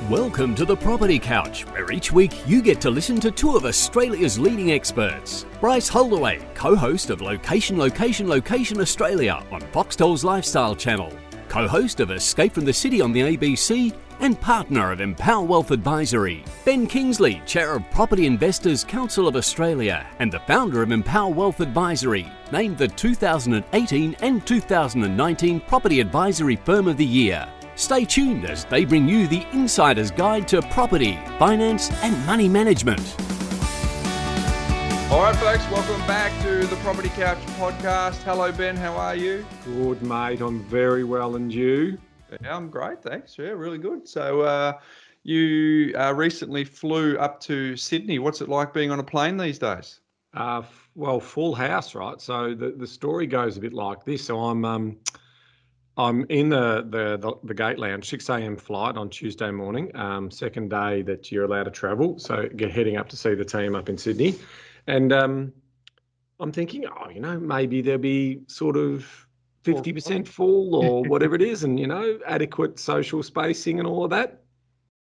Welcome to the Property Couch, where each week you get to listen to two of Australia's leading experts. Bryce Holdaway, co-host of Location Australia on Foxtel's Lifestyle Channel, co-host of Escape from the City on the ABC, and partner of Empower Wealth Advisory. Ben Kingsley, chair of Property Investors Council of Australia and the founder of Empower Wealth Advisory, named the 2018 and 2019 Property Advisory Firm of the Year. Stay tuned as they bring you the insider's guide to property, finance and money management. All right, folks, welcome back to the Property Couch podcast. Hello, Ben. How are you? Good, mate. I'm very well, and you? Yeah, I'm great, thanks. Yeah, really good. So you recently flew up to Sydney. What's it like being on a plane these days? Well, full house, right? So the story goes a bit like this. So I'm in the gate lounge, 6 a.m. flight on Tuesday morning, second day that you're allowed to travel. So heading up to see the team up in Sydney. And I'm thinking, maybe there'll be sort of 50% full or whatever it is and, adequate social spacing and all of that.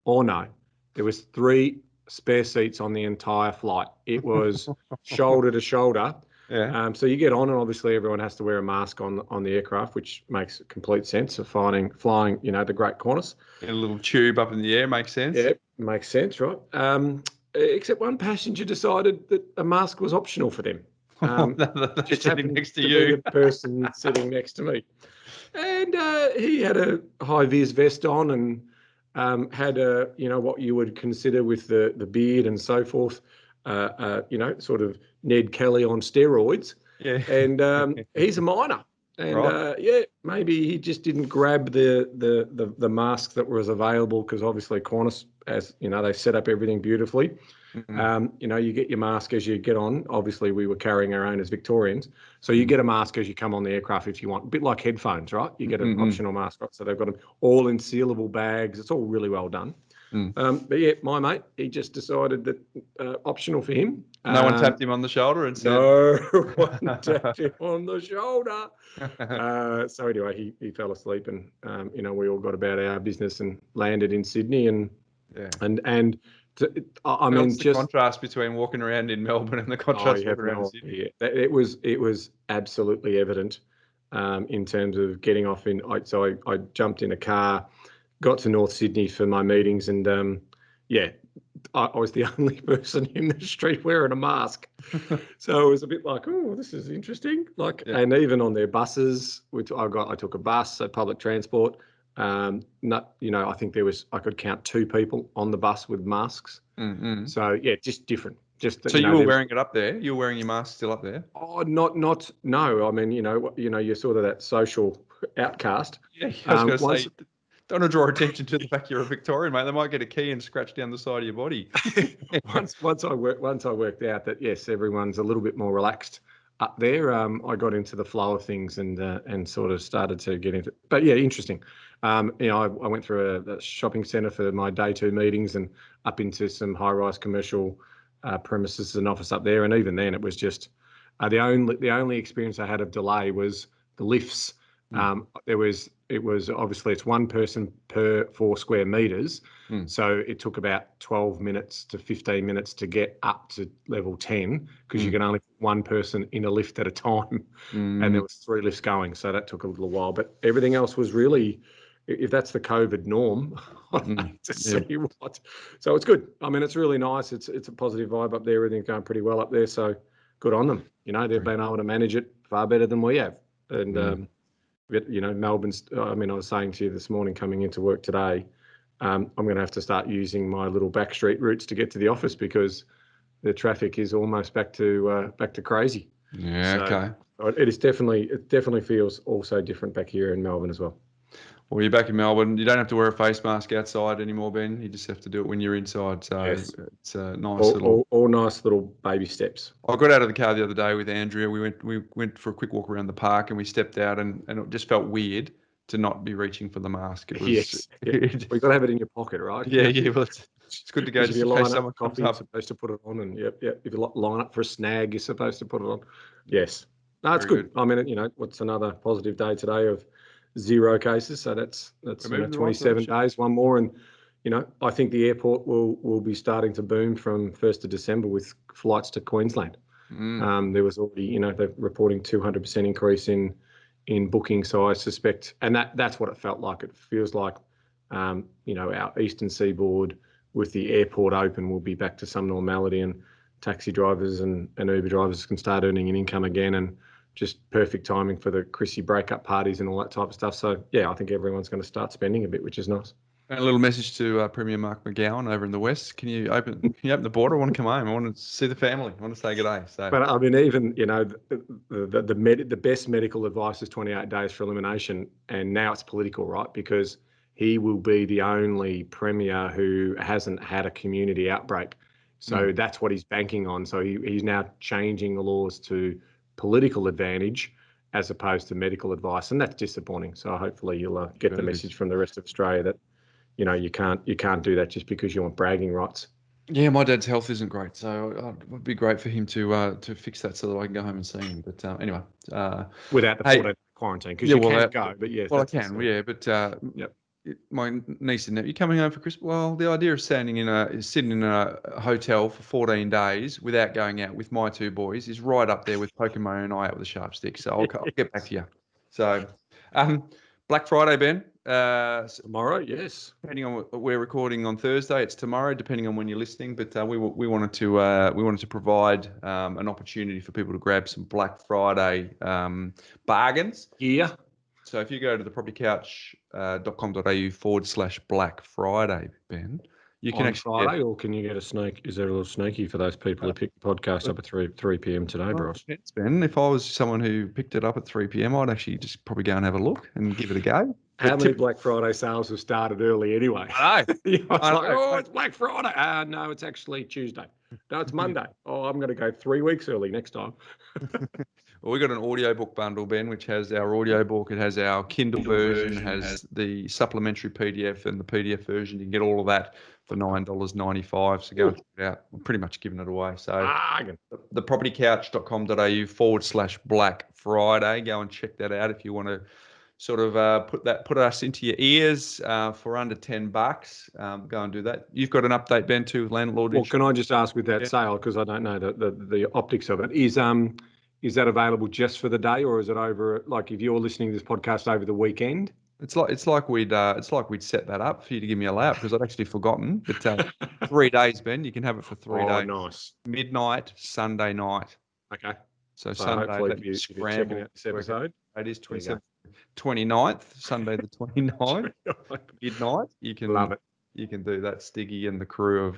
Oh, no. There was 3 spare seats on the entire flight. It was shoulder to shoulder. Yeah. So you get on, and obviously everyone has to wear a mask on the aircraft, which makes complete sense of flying, the Great Qantas. A little tube up in the air makes sense. Yeah, makes sense, right? Except one passenger decided that a mask was optional for them. Just sitting next to you. The person sitting next to me, and he had a high vis vest on and had a what you would consider with the beard and so forth. Sort of Ned Kelly on steroids. Yeah. And he's a miner. And right. Maybe he just didn't grab the mask that was available because obviously Qantas, as they set up everything beautifully. Mm-hmm. You get your mask as you get on. Obviously, we were carrying our own as Victorians. So you get a mask as you come on the aircraft if you want. A bit like headphones, right? You get an optional mask, right? So they've got them all in sealable bags. It's all really well done. But yeah, my mate, he just decided that optional for him. No one tapped him on the shoulder and said... No one tapped him on the shoulder. So anyway, he fell asleep and, we all got about our business and landed in Sydney and the contrast between walking around in Melbourne and the contrast walking around in Sydney. Yeah, it was absolutely evident in terms of getting off So I jumped in a car, got to North Sydney for my meetings, and I was the only person in the street wearing a mask. So it was a bit like, oh, this is interesting. And even on their buses, which I took a bus, so public transport. I think I could count 2 people on the bus with masks. Mm-hmm. So yeah, just different. So you were wearing it up there? You were wearing your mask still up there? Oh, no. I mean, you're sort of that social outcast. Yeah, I was going to say. Don't want to draw attention to the fact you're a Victorian, mate. They might get a key and scratch down the side of your body. Once I worked out that yes, everyone's a little bit more relaxed up there. I got into the flow of things and sort of started to get into. But yeah, interesting. I went through a shopping centre for my day 2 meetings and up into some high-rise commercial premises and office up there. And even then, it was just the only experience I had of delay was the lifts. It was obviously it's 1 person per 4 square meters. So it took about 12 minutes to 15 minutes to get up to level 10 because you can only put 1 person in a lift at a time. And there was 3 lifts going. So that took a little while, but everything else was really, if that's the COVID norm, I'd like to see what. So it's good. I mean, it's really nice. It's a positive vibe up there. Everything's going pretty well up there. So good on them. They've been able to manage it far better than we have. And, Melbourne's, I was saying to you this morning coming into work today, I'm going to have to start using my little back street routes to get to the office because the traffic is almost back to crazy. Yeah, okay. It definitely feels also different back here in Melbourne as well. Well, you're back in Melbourne. You don't have to wear a face mask outside anymore, Ben. You just have to do it when you're inside. So yes. It's a nice all nice little baby steps. I got out of the car the other day with Andrea. We went for a quick walk around the park and we stepped out and it just felt weird to not be reaching for the mask. It was, yes. We've got to have it in your pocket, right? Yeah. Well, it's good to go just in case someone comes up. You're supposed to put it on, and If you line up for a snag, you're supposed to put it on. Yes. No, it's good. I mean, what's another positive day today of 0 cases? So that's 27 days, one more, and I think the airport will be starting to boom from 1st of December with flights to Queensland. There was already, they're reporting 200% increase in booking. So I suspect, and that's what it felt like. It feels like, our eastern seaboard with the airport open will be back to some normality, and taxi drivers and Uber drivers can start earning an income again, and just perfect timing for the Chrissy breakup parties and all that type of stuff. So yeah, I think everyone's going to start spending a bit, which is nice. And a little message to Premier Mark McGowan over in the West. Can you open the border? I want to come home. I want to see the family. I want to say good day. So, but I mean, even the best medical advice is 28 days for elimination, and now it's political, right? Because he will be the only premier who hasn't had a community outbreak. So that's what he's banking on. So he's now changing the laws to political advantage as opposed to medical advice, and that's disappointing. So hopefully you'll get the message from the rest of Australia that you can't do that just because you want bragging rights. Yeah, my dad's health isn't great, so it would be great for him to fix that so that I can go home and see him. But anyway, without the 14-day quarantine, because you can go, but yes, well, I can, yeah, but yep. My niece and nephew, you coming home for Christmas? Well, the idea of sitting in a hotel for 14 days without going out with my two boys is right up there with poking my own eye out with a sharp stick. So I'll get back to you. So, Black Friday, Ben. Tomorrow, yes. Depending on we're recording on Thursday, it's tomorrow. Depending on when you're listening, but we wanted to provide an opportunity for people to grab some Black Friday bargains. Yeah. So if you go to thepropertycouch.com.au/Black Friday, Ben, you can on actually Friday, or can you get a snake? Is there a little sneaky for those people who picked the podcast up at 3 p.m. today, Bryce? Ben, if I was someone who picked it up at 3 p.m, I'd actually just probably go and have a look and give it a go. How many Black Friday sales have started early anyway? I know. It's Black Friday. No, it's actually Tuesday. No, it's Monday. Oh, I'm going to go 3 weeks early next time. Well, we got an audiobook bundle, Ben, which has our audiobook. It has our Kindle version, has the supplementary PDF and the PDF version. You can get all of that for $9.95. So go and check it out. We're pretty much giving it away. So thepropertycouch.com.au/Black Friday. Go and check that out if you want to sort of put us into your ears for under $10. Go and do that. You've got an update, Ben, to landlord. Well, can I just ask with that sale, because I don't know the optics of it, is that available just for the day, or is it over? Like if you're listening to this podcast over the weekend? It's like we'd set that up for you to give me a lap, because I'd actually forgotten. But 3 days, Ben, you can have it for 3 days. Oh, nice. Midnight, Sunday night. Okay. So Sunday, hopefully if you're checking out this episode. It is 29th, Sunday the 29th, midnight. You can love it. You can do that. Stiggy and the crew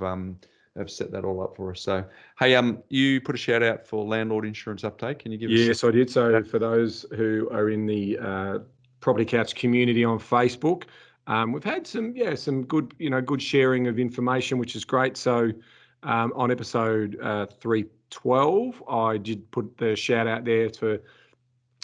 have set that all up for us. So, hey, you put a shout out for landlord insurance update. Can you give us? Yes, I did. So for those who are in the Property Couch community on Facebook, we've had some good, good sharing of information, which is great. So on episode 312, I did put the shout out there to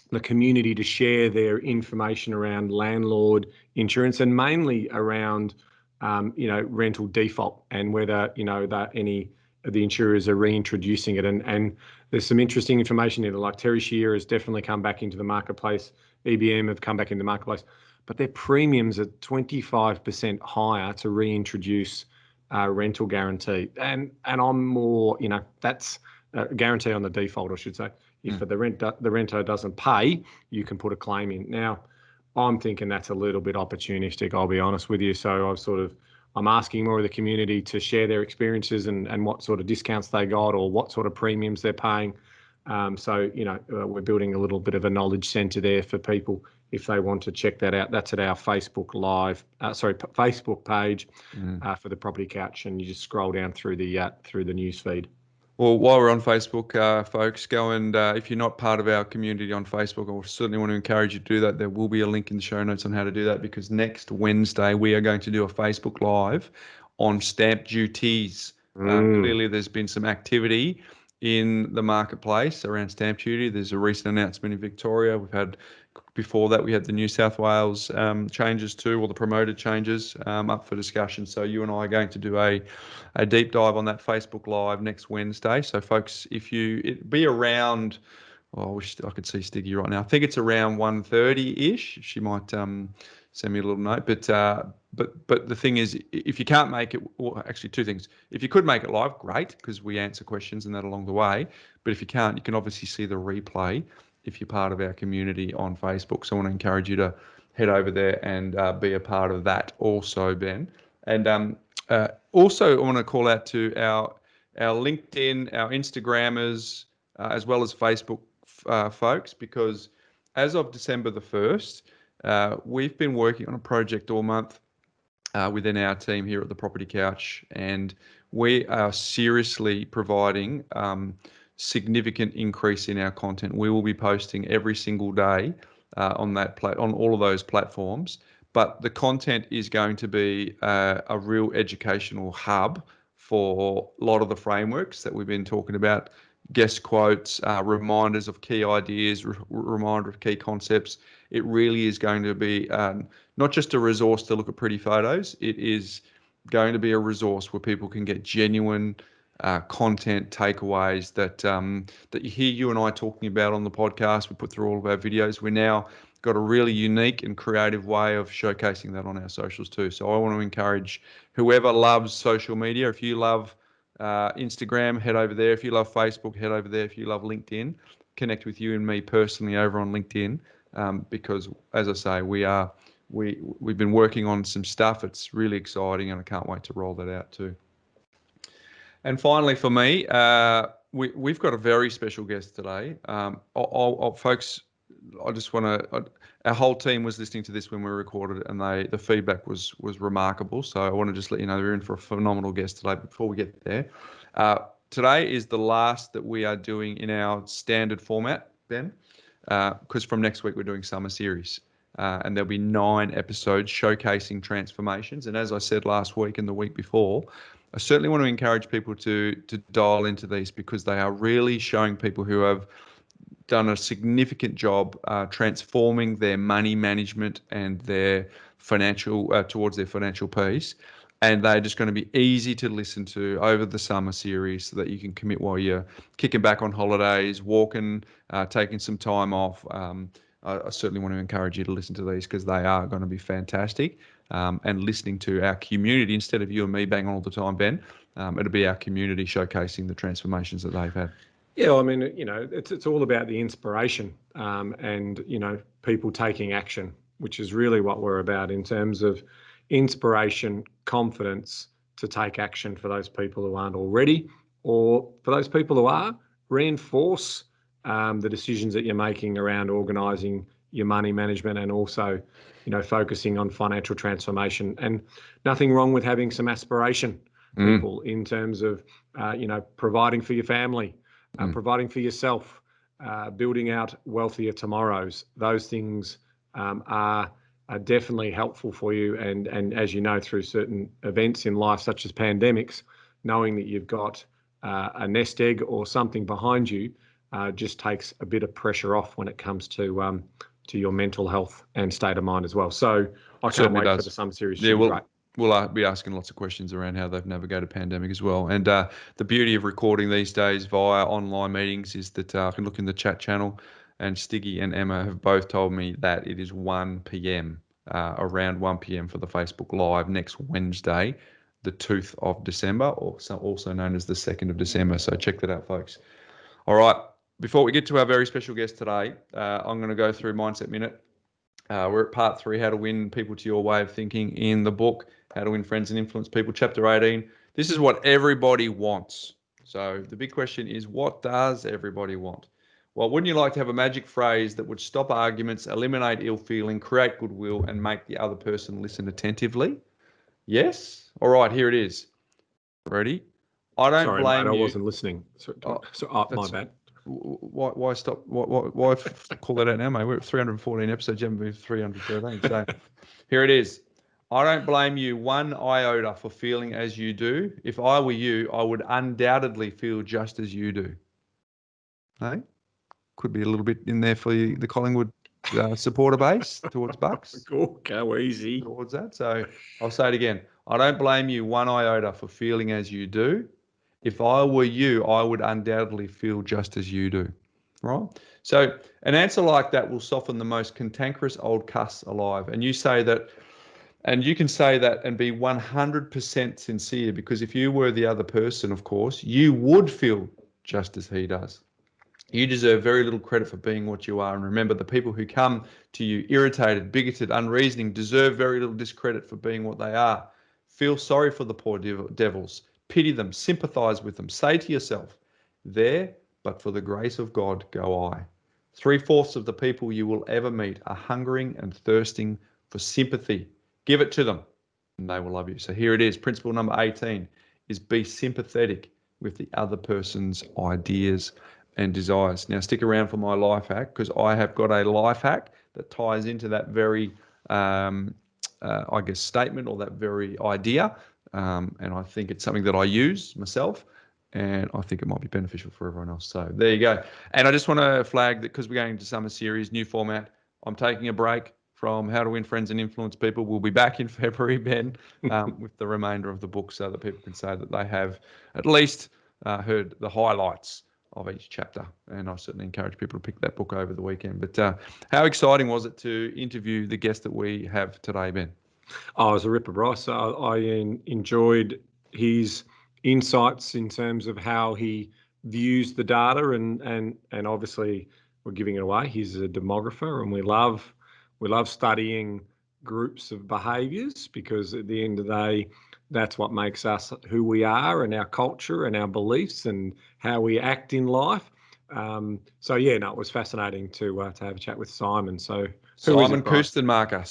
the community to share their information around landlord insurance, and mainly around rental default, and whether that any of the insurers are reintroducing it. And there's some interesting information there. Like Terry Shear has definitely come back into the marketplace. EBM have come back into the marketplace, but their premiums are 25% higher to reintroduce rental guarantee. And I'm more, that's a guarantee on the default, I should say. If the renter doesn't pay, you can put a claim in. Now, I'm thinking that's a little bit opportunistic, I'll be honest with you. So I'm asking more of the community to share their experiences and what sort of discounts they got, or what sort of premiums they're paying. We're building a little bit of a knowledge centre there for people if they want to check that out. That's at our Facebook Facebook page for the Property Couch, and you just scroll down through the news feed. Well, while we're on Facebook, folks, go and if you're not part of our community on Facebook, I certainly want to encourage you to do that. There will be a link in the show notes on how to do that, because next Wednesday we are going to do a Facebook Live on stamp duties. Clearly, there's been some activity in the marketplace around stamp duty. There's a recent announcement in Victoria. Before that, we had the New South Wales changes too, or the promoted changes up for discussion. So you and I are going to do a deep dive on that Facebook Live next Wednesday. So folks, it'd be around, I wish I could see Stiggy right now. I think it's around 1:30-ish. She might send me a little note, but but the thing is, if you can't make it, well, actually two things. If you could make it live, great, because we answer questions and that along the way. But if you can't, you can obviously see the replay if you're part of our community on Facebook. So I want to encourage you to head over there and be a part of that also, Ben. And also I want to call out to our LinkedIn, our Instagrammers, as well as Facebook folks, because as of December the 1st, we've been working on a project all month within our team here at the Property Couch, and we are seriously providing significant increase in our content. We will be posting every single day on all of those platforms, but the content is going to be a real educational hub for a lot of the frameworks that we've been talking about. Guest quotes, reminders of key ideas, reminder of key concepts. It really is going to be not just a resource to look at pretty photos. It is going to be a resource where people can get genuine content takeaways that you hear you and I talking about on the podcast. We put through all of our videos. We now got a really unique and creative way of showcasing that on our socials too. So I want to encourage whoever loves social media, if you love Instagram, head over there. If you love Facebook, head over there. If you love LinkedIn, connect with you and me personally over on LinkedIn, because as I say, we've been working on some stuff. It's really exciting, and I can't wait to roll that out too. And finally, for me, we've got a very special guest today. Folks, I just want to. Our whole team was listening to this when we recorded it, and the feedback was remarkable. So I want to just let you know we're in for a phenomenal guest today. Before we get there, today is the last that we are doing in our standard format, Ben, because from next week we're doing summer series, and there'll be 9 episodes showcasing transformations. And as I said last week and the week before, I certainly want to encourage people to dial into these, because they are really showing people who have done a significant job transforming their money management and their financial towards their financial peace, and they're just going to be easy to listen to over the summer series, so that you can commit while you're kicking back on holidays, walking, taking some time off. I certainly want to encourage you to listen to these, because they are going to be fantastic. And listening to our community instead of you and me bang on all the time, Ben, it'll be our community showcasing the transformations that they've had. Yeah, I mean, it's all about the inspiration and, people taking action, which is really what we're about in terms of inspiration, confidence to take action for those people who aren't already, or for those people who are, reinforce the decisions that you're making around organising your money management, and also, focusing on financial transformation. And nothing wrong with having some aspiration, people, in terms of, providing for your family, providing for yourself, building out wealthier tomorrows. Those things are definitely helpful for you. And as you know, through certain events in life, such as pandemics, knowing that you've got a nest egg or something behind you just takes a bit of pressure off when it comes to your mental health and state of mind as well. So I can't wait for the summer series. Yeah, we'll be asking lots of questions around how they've navigated pandemic as well. And the beauty of recording these days via online meetings is that I can look in the chat channel, and Stiggy and Emma have both told me that it is 1 p.m., around 1 p.m. for the Facebook Live next Wednesday, the 2nd of December, or also known as the 2nd of December. So check that out, folks. All right. Before we get to our very special guest today, I'm going to go through Mindset Minute. We're at part 3, how to win people to your way of thinking, in the book, How to Win Friends and Influence People, chapter 18. This is what everybody wants. So the big question is, what does everybody want? Well, wouldn't you like to have a magic phrase that would stop arguments, eliminate ill feeling, create goodwill, and make the other person listen attentively? Yes? All right, here it is. Ready? I don't blame you. I wasn't listening. My bad. Why stop? Why call that out now, mate? We're at 314 episodes. You haven't been 313. So here it is. I don't blame you one iota for feeling as you do. If I were you, I would undoubtedly feel just as you do. Hey? Could be a little bit in there for you, the Collingwood supporter base towards Bucks. Go easy. Towards that. So I'll say it again. I don't blame you one iota for feeling as you do. If I were you, I would undoubtedly feel just as you do, right? So an answer like that will soften the most cantankerous old cuss alive. And you say that And you can say that and be 100% sincere, because if you were the other person, of course, you would feel just as he does. You deserve very little credit for being what you are. And remember, the people who come to you irritated, bigoted, unreasoning, deserve very little discredit for being what they are. Feel sorry for the poor devils. Pity them. Sympathize with them. Say to yourself, there, but for the grace of God, go I. 3/4 of the people you will ever meet are hungering and thirsting for sympathy. Give it to them and they will love you. So here it is. Principle number 18 is be sympathetic with the other person's ideas and desires. Now stick around for my life hack, because I have got a life hack that ties into that very, I guess, statement, or that very idea. And I think it's something that I use myself, and I think it might be beneficial for everyone else. So there you go. And I just want to flag that because we're going into summer series, new format, I'm taking a break from How to Win Friends and Influence People. We'll be back in February, Ben, with the remainder of the book, so that people can say that they have at least heard the highlights of each chapter. And I certainly encourage people to pick that book over the weekend. But how exciting was it to interview the guest that we have today, Ben? Oh, it was a ripper, Bryce. I enjoyed his insights in terms of how he views the data, and obviously we're giving it away. He's a demographer, and we love studying groups of behaviours, because at the end of the day, that's what makes us who we are, and our culture and our beliefs and how we act in life. So yeah, no, it was fascinating to have a chat with Simon. So Simon Kuestenmacher,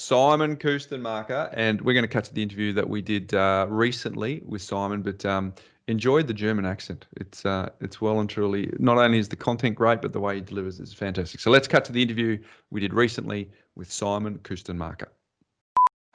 and we're going to cut to the interview that we did recently with Simon, but enjoyed the German accent. It's well and truly, not only is the content great, but the way he delivers is fantastic. So let's cut to the interview we did recently with Simon Kuestenmacher.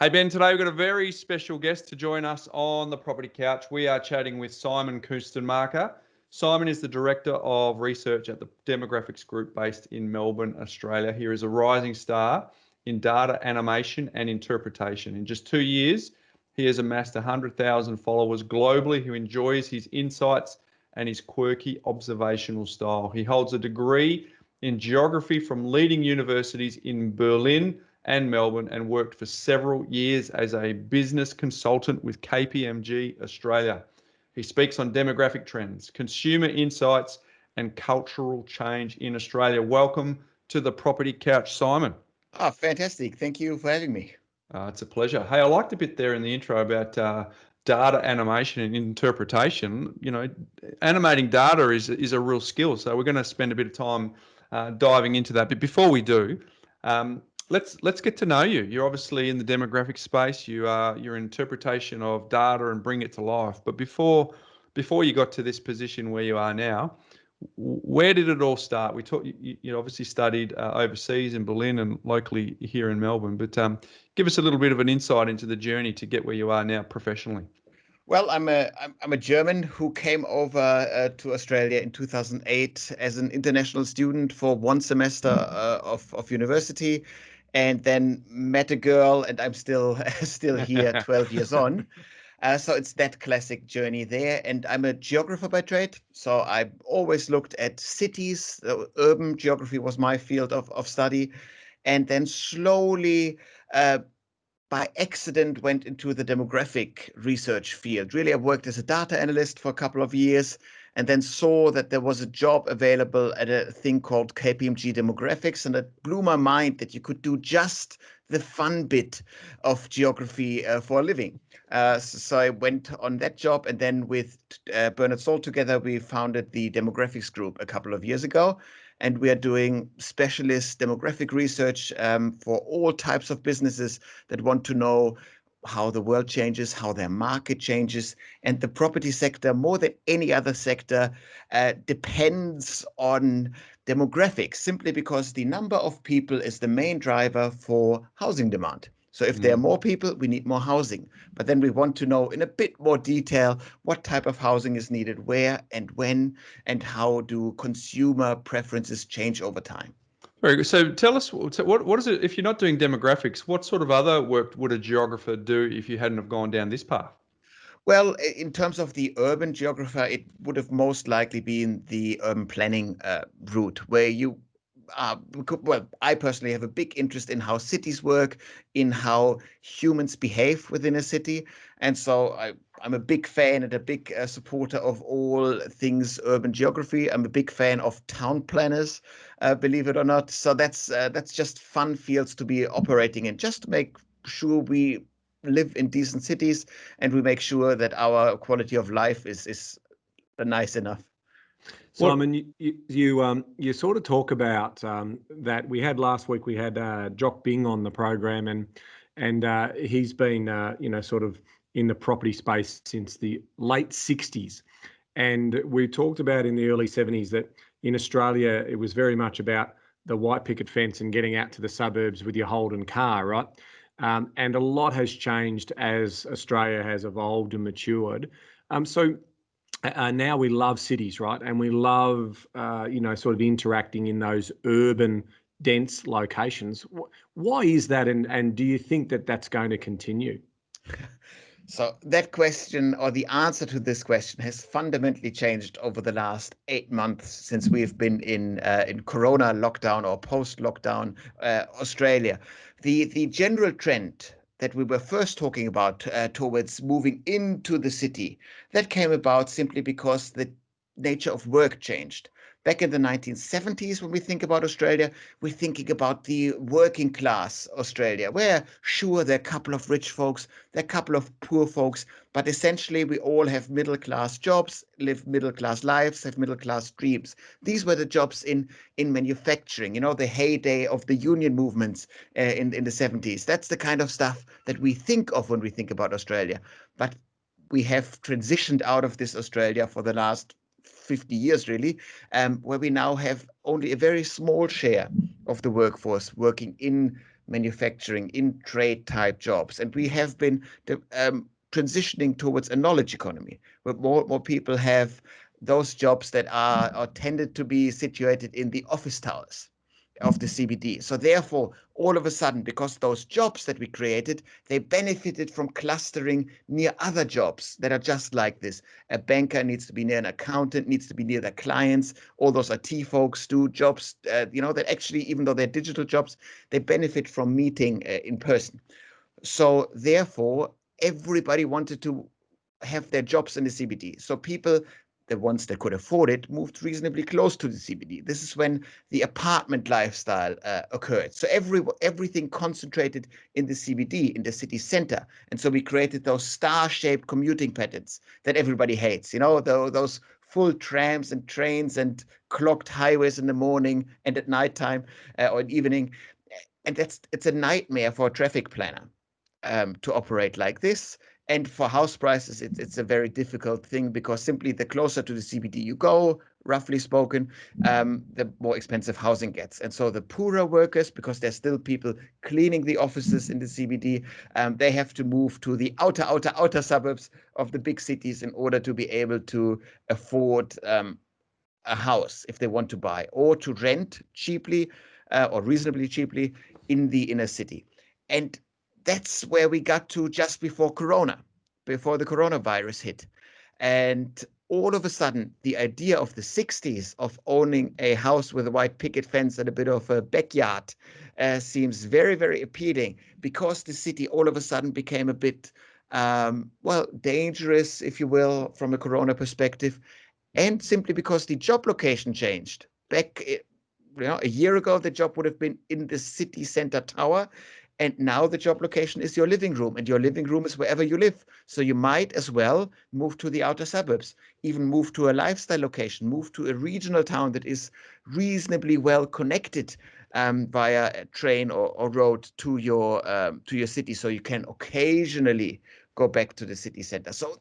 Hey Ben, today we've got a very special guest to join us on the Property Couch. We are chatting with Simon Kuestenmacher. Simon is the Director of Research at the Demographics Group based in Melbourne, Australia. He is a rising star in data animation and interpretation. In just 2 years, he has amassed 100,000 followers globally who enjoys his insights and his quirky observational style. He holds a degree in geography from leading universities in Berlin and Melbourne, and worked for several years as a business consultant with KPMG Australia. He speaks on demographic trends, consumer insights, and cultural change in Australia. Welcome to the Property Couch, Simon. Oh, fantastic. Thank you for having me. It's a pleasure. Hey, I liked a bit there in the intro about data animation and interpretation. You know, animating data is a real skill. So we're going to spend a bit of time diving into that. But before we do, let's get to know you. You're obviously in the demographic space. You're in interpretation of data and bring it to life. But before you got to this position where you are now, where did it all start? You obviously studied overseas in Berlin and locally here in Melbourne. But give us a little bit of an insight into the journey to get where you are now professionally. Well, I'm a German who came over to Australia in 2008 as an international student for one semester of university, and then met a girl, and I'm still here 12 years on. So it's that classic journey there. And I'm a geographer by trade. So I always looked at cities. Urban geography was my field of study. And then slowly, by accident, went into the demographic research field. Really, I worked as a data analyst for a couple of years, and then saw that there was a job available at a thing called KPMG Demographics, and it blew my mind that you could do just the fun bit of geography for a living. So I went on that job, and then with Bernard Stoll together, we founded the Demographics Group a couple of years ago. And we are doing specialist demographic research for all types of businesses that want to know how the world changes, how their market changes. And the property sector, more than any other sector, depends on demographics, simply because the number of people is the main driver for housing demand. So if there are more people, we need more housing. But then we want to know in a bit more detail what type of housing is needed, where and when, and how do consumer preferences change over time. Very good. So tell us, what is it, if you're not doing demographics, what sort of other work would a geographer do if you hadn't have gone down this path? Well, in terms of the urban geographer, it would have most likely been the urban planning route, where you well, I personally have a big interest in how cities work, in how humans behave within a city. And so I'm a big fan and a big supporter of all things urban geography. I'm a big fan of town planners, believe it or not. So that's just fun fields to be operating in, just to make sure we live in decent cities and we make sure that our quality of life is nice enough. Simon, you sort of talk about that. We had last week. We had Jock Bing on the program, and he's been sort of in the property space since the late '60s, and we talked about in the early '70s that in Australia it was very much about the white picket fence and getting out to the suburbs with your Holden car, right? And a lot has changed as Australia has evolved and matured. So now we love cities, right? And we love, sort of interacting in those urban, dense locations. Why is that? And do you think that that's going to continue? So that question, or the answer to this question, has fundamentally changed over the last 8 months since we've been in Corona lockdown or post-lockdown Australia. The general trend that we were first talking about towards moving into the city, that came about simply because the nature of work changed. Back in the 1970s, when we think about Australia, we're thinking about the working class Australia, where sure, there are a couple of rich folks, there are a couple of poor folks, but essentially we all have middle class jobs, live middle class lives, have middle class dreams. These were the jobs in manufacturing, the heyday of the union movements in the 70s. That's the kind of stuff that we think of when we think about Australia. But we have transitioned out of this Australia for the last 50 years, really, where we now have only a very small share of the workforce working in manufacturing, in trade type jobs. And we have been transitioning towards a knowledge economy, where more people have those jobs that are tended to be situated in the office towers of the CBD. So therefore, all of a sudden, because those jobs that we created, they benefited from clustering near other jobs that are just like this. A banker needs to be near an accountant, needs to be near their clients. All those IT folks do jobs, that actually, even though they're digital jobs, they benefit from meeting in person. So therefore, everybody wanted to have their jobs in the CBD. So people, the ones that could afford it, moved reasonably close to the CBD. This is when the apartment lifestyle occurred. So everything concentrated in the CBD, in the city center. And so we created those star-shaped commuting patterns that everybody hates. Those full trams and trains and clogged highways in the morning and at nighttime or in evening. And it's a nightmare for a traffic planner to operate like this. And for house prices, it's a very difficult thing, because simply the closer to the CBD you go, roughly spoken, the more expensive housing gets. And so the poorer workers, because there's still people cleaning the offices in the CBD, they have to move to the outer suburbs of the big cities in order to be able to afford a house if they want to buy, or to rent cheaply or reasonably cheaply in the inner city. And that's where we got to just before Corona, before the coronavirus hit. And all of a sudden, the idea of the 60s of owning a house with a white picket fence and a bit of a backyard seems very, very appealing, because the city all of a sudden became a bit, dangerous, if you will, from a Corona perspective. And simply because the job location changed. Back a year ago, the job would have been in the city center tower. And now the job location is your living room, and your living room is wherever you live. So you might as well move to the outer suburbs, even move to a lifestyle location, move to a regional town that is reasonably well connected via a train or road to your city, so you can occasionally go back to the city center. So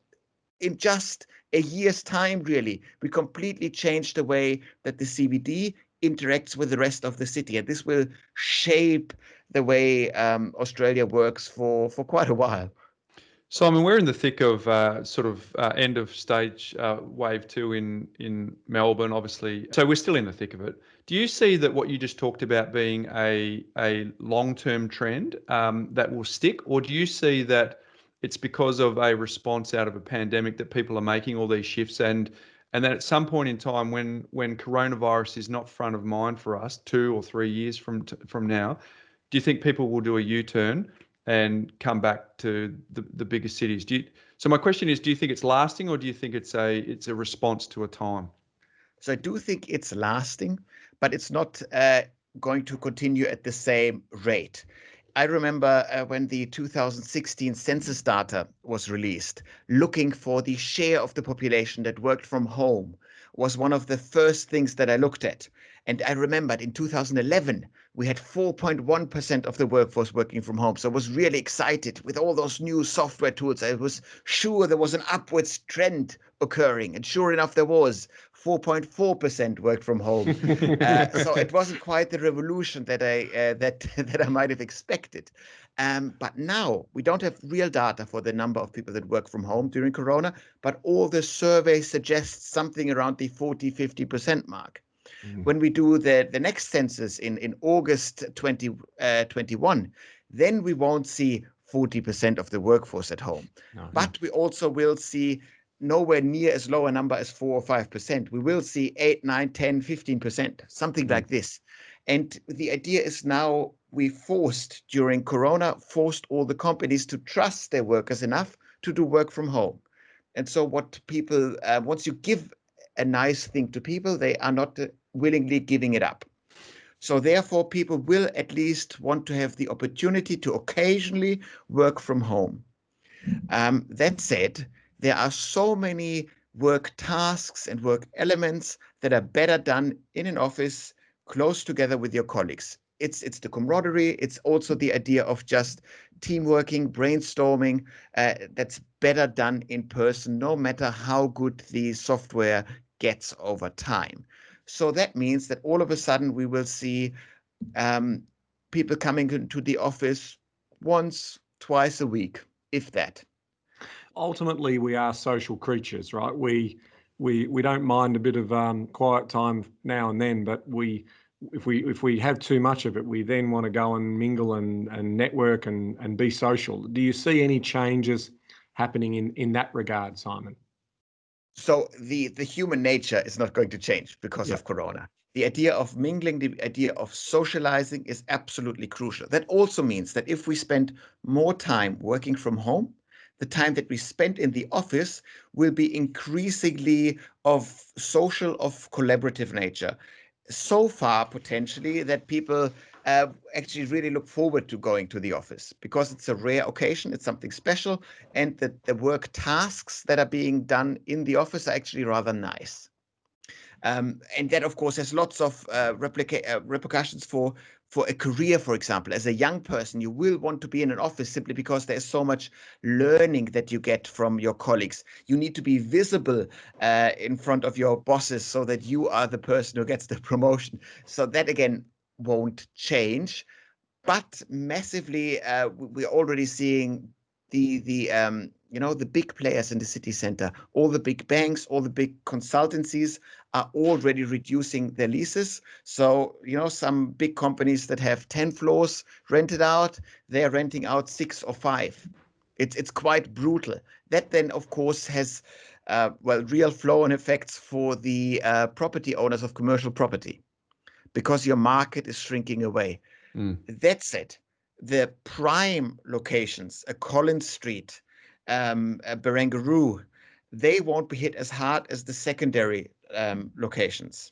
in just a year's time, really, we completely changed the way that the CBD interacts with the rest of the city. And this will shape the way Australia works for quite a while. Simon, we're in the thick of end of stage wave 2 in Melbourne, obviously. So we're still in the thick of it. Do you see that what you just talked about being a long-term trend that will stick, or do you see that it's because of a response out of a pandemic that people are making all these shifts, and And then at some point in time, when coronavirus is not front of mind for us, 2 or 3 years from now, do you think people will do a U-turn and come back to the bigger cities? So my question is, do you think it's lasting, or do you think it's a response to a time? So I do think it's lasting, but it's not going to continue at the same rate. I remember when the 2016 census data was released, looking for the share of the population that worked from home was one of the first things that I looked at. And I remembered in 2011, we had 4.1% of the workforce working from home. So I was really excited with all those new software tools. I was sure there was an upwards trend occurring. And sure enough, there was. 4.4% worked from home. So it wasn't quite the revolution that I might have expected. But now we don't have real data for the number of people that work from home during Corona, but all the surveys suggest something around the 40-50% mark. When we do the next census in August 2021, then we won't see 40% of the workforce at home. But we also will see nowhere near as low a number as 4 or 5%. We will see 8, 9, 10, 15%, something like this. And the idea is now we during Corona, forced all the companies to trust their workers enough to do work from home. And so what people, once you give a nice thing to people, they are not willingly giving it up. So therefore, people will at least want to have the opportunity to occasionally work from home. That said, there are so many work tasks and work elements that are better done in an office close together with your colleagues. It's the camaraderie. It's also the idea of just team working, brainstorming, that's better done in person, no matter how good the software gets over time. So that means that all of a sudden we will see people coming into the office once, twice a week, if that. Ultimately, we are social creatures, right? We don't mind a bit of quiet time now and then, but if we have too much of it, we then want to go and mingle and network and be social. Do you see any changes happening in that regard, Simon? So the human nature is not going to change because of Corona. The idea of mingling, the idea of socializing is absolutely crucial. That also means that if we spend more time working from home, the time that we spend in the office will be increasingly of social, of collaborative nature. So far, potentially, that people actually really look forward to going to the office because it's a rare occasion, it's something special, and the work tasks that are being done in the office are actually rather nice. And that, of course, has lots of repercussions for a career, for example. As a young person, you will want to be in an office simply because there's so much learning that you get from your colleagues. You need to be visible in front of your bosses so that you are the person who gets the promotion. So that, again, won't change. But massively, we're already seeing the big players in the city center, all the big banks, all the big consultancies are already reducing their leases. So, some big companies that have 10 floors rented out, they're renting out 6 or 5. It's quite brutal. That then, of course, has real flow-on effects for the property owners of commercial property because your market is shrinking away. That said, the prime locations, a Collins Street, a Barangaroo, they won't be hit as hard as the secondary locations.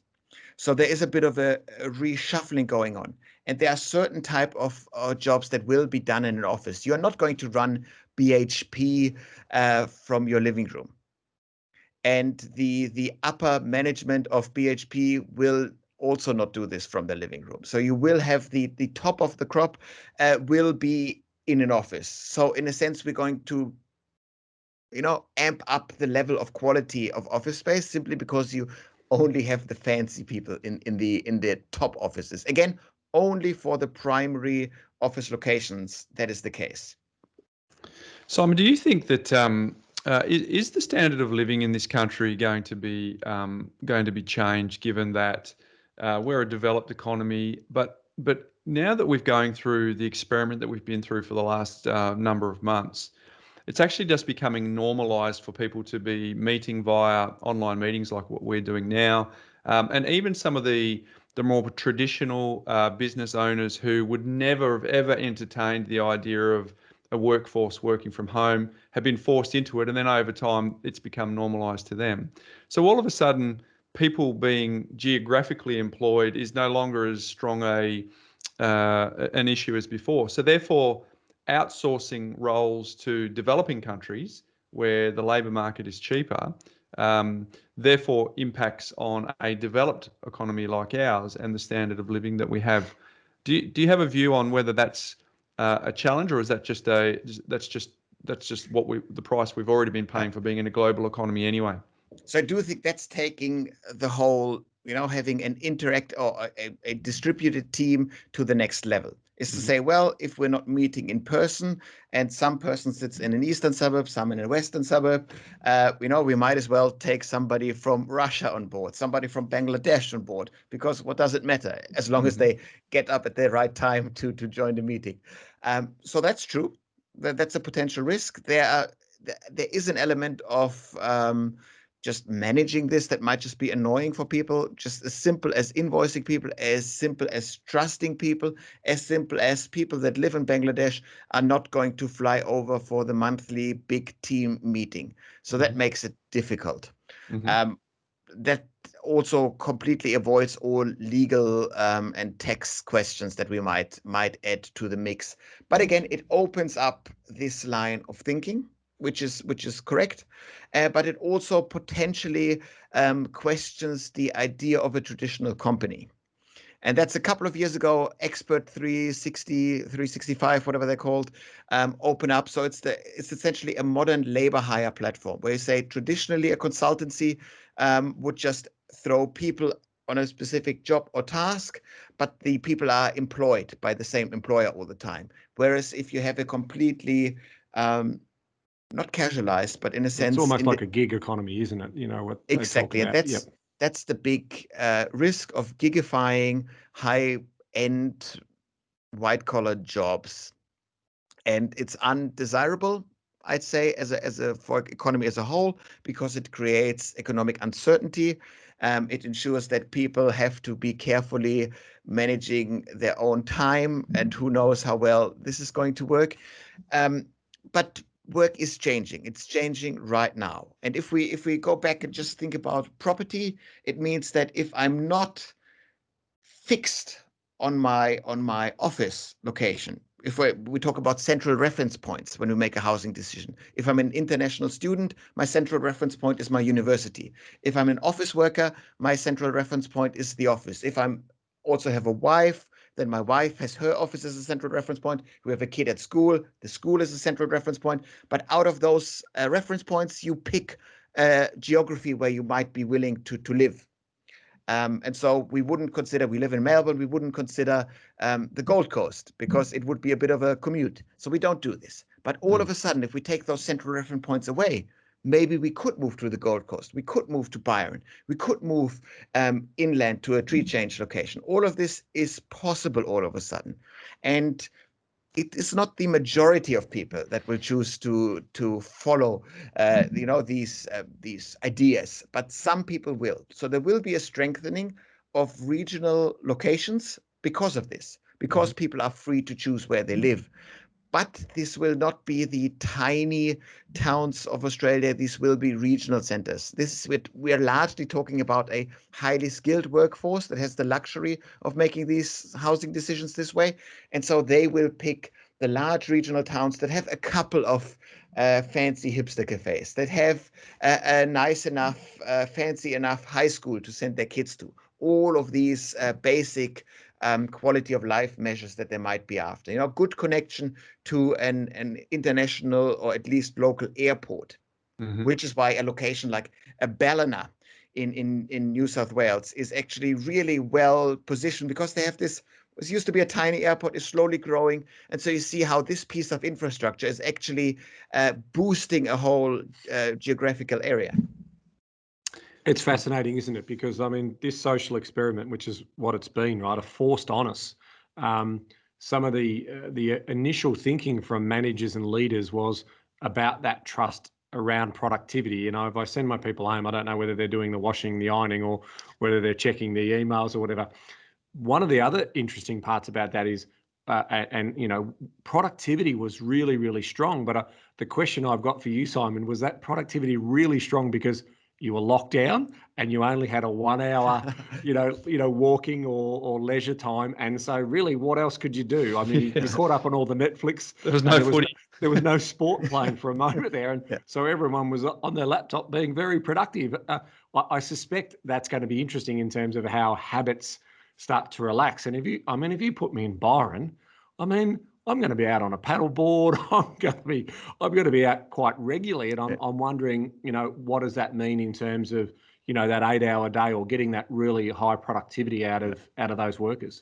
So there is a bit of a reshuffling going on. And there are certain type of jobs that will be done in an office. You're not going to run BHP from your living room. And the upper management of BHP will also not do this from the living room. So you will have the top of the crop will be in an office. So in a sense, we're going to, amp up the level of quality of office space simply because you only have the fancy people in the top offices. Again, only for the primary office locations that is the case. Simon, do you think that is the standard of living in this country going to be changed, given that we're a developed economy, but now that we're going through the experiment that we've been through for the last number of months, it's actually just becoming normalized for people to be meeting via online meetings like what we're doing now. And even some of the more traditional business owners who would never have ever entertained the idea of a workforce working from home have been forced into it. And then over time, it's become normalized to them. So all of a sudden, people being geographically employed is no longer as strong an issue as before. So therefore, outsourcing roles to developing countries where the labour market is cheaper, therefore impacts on a developed economy like ours and the standard of living that we have. Do you have a view on whether that's a challenge, or is that just that's just the price we've already been paying for being in a global economy anyway? So I do think that's taking the whole, having an interact or a distributed team to the next level. Is to say, well, if we're not meeting in person and some person sits in an eastern suburb, some in a western suburb, we might as well take somebody from Russia on board, somebody from Bangladesh on board, because what does it matter as long as they get up at the right time to join the meeting? So that's true. That's a potential risk. There is an element of just managing this that might just be annoying for people, just as simple as invoicing people, as simple as trusting people, as simple as people that live in Bangladesh are not going to fly over for the monthly big team meeting. So that makes it difficult. That also completely avoids all legal and tax questions that we might add to the mix. But again, it opens up this line of thinking, which is correct, but it also potentially questions the idea of a traditional company. And that's a couple of years ago, Expert 360, 365, whatever they're called, open up. So it's essentially a modern labor hire platform where you say traditionally a consultancy would just throw people on a specific job or task, but the people are employed by the same employer all the time. Whereas if you have a completely not casualized, but in a sense, it's almost like a gig economy, isn't it? What exactly, and that's the big risk of gigifying high-end white-collar jobs, and it's undesirable, I'd say, for economy as a whole, because it creates economic uncertainty. It ensures that people have to be carefully managing their own time, and who knows how well this is going to work. But work is changing. It's changing right now. And if we go back and just think about property, it means that if I'm not fixed on my office location, if we talk about central reference points when we make a housing decision. If I'm an international student, my central reference point is my university. If I'm an office worker, my central reference point is the office. If I'm also have a wife, then my wife has her office as a central reference point. We have a kid at school, the school is a central reference point. But out of those reference points, you pick geography where you might be willing to live. And so we wouldn't consider, we live in Melbourne, we wouldn't consider the Gold Coast because it would be a bit of a commute. So we don't do this. But all of a sudden, if we take those central reference points away, maybe we could move to the Gold Coast. We could move to Byron. We could move inland to a tree change location. All of this is possible all of a sudden. And it is not the majority of people that will choose to follow, these ideas, but some people will. So there will be a strengthening of regional locations because of this, because people are free to choose where they live. But this will not be the tiny towns of Australia. These will be regional centers. We are largely talking about a highly skilled workforce that has the luxury of making these housing decisions this way. And so they will pick the large regional towns that have a couple of fancy hipster cafes, that have a nice enough, fancy enough high school to send their kids to. All of these basic quality of life measures that they might be after. Good connection to an international or at least local airport, which is why a location like a Ballina in New South Wales is actually really well positioned, because they have this. It used to be a tiny airport, is slowly growing. And so you see how this piece of infrastructure is actually boosting a whole geographical area. It's fascinating, isn't it? Because, this social experiment, which is what it's been, right, forced on us. Some of the initial thinking from managers and leaders was about that trust around productivity. You know, if I send my people home, I don't know whether they're doing the washing, the ironing, or whether they're checking the emails or whatever. One of the other interesting parts about that is, you know, productivity was really, really strong. But the question I've got for you, Simon, was that productivity really strong because you were locked down and you only had a 1 hour, you know, walking or leisure time, and so really, what else could you do? I mean, you caught up on all the Netflix. There was no footy. There was no sport playing for a moment there, and Yeah. so everyone was on their laptop being very productive. I suspect that's going to be interesting in terms of how habits start to relax. And if you put me in Byron, I mean, I'm going to be out on a paddleboard. I'm going to be out quite regularly, and I'm wondering, you know, what does that mean in terms of, you know, that 8-hour day or getting that really high productivity out of those workers.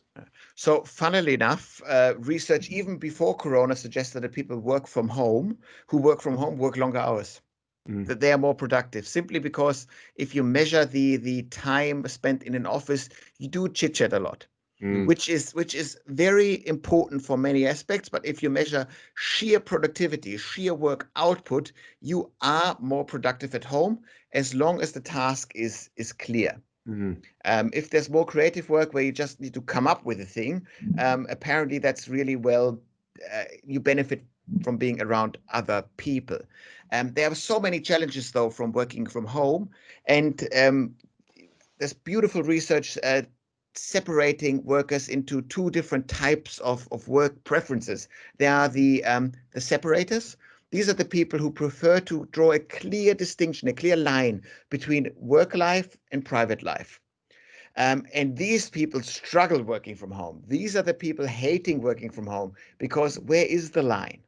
So, funnily enough, research even before Corona suggested that people who work from home work longer hours, that they are more productive, simply because if you measure the time spent in an office, you do chit chat a lot. Which is very important for many aspects. But if you measure sheer productivity, sheer work output, you are more productive at home as long as the task is clear. If there's more creative work where you just need to come up with a thing, apparently that's really you benefit from being around other people. There are so many challenges, though, from working from home, and there's beautiful research separating workers into two different types of work preferences. There are the separators. These are the people who prefer to draw a clear distinction, a clear line between work life and private life. And these people struggle working from home. These are the people hating working from home, because where is the line?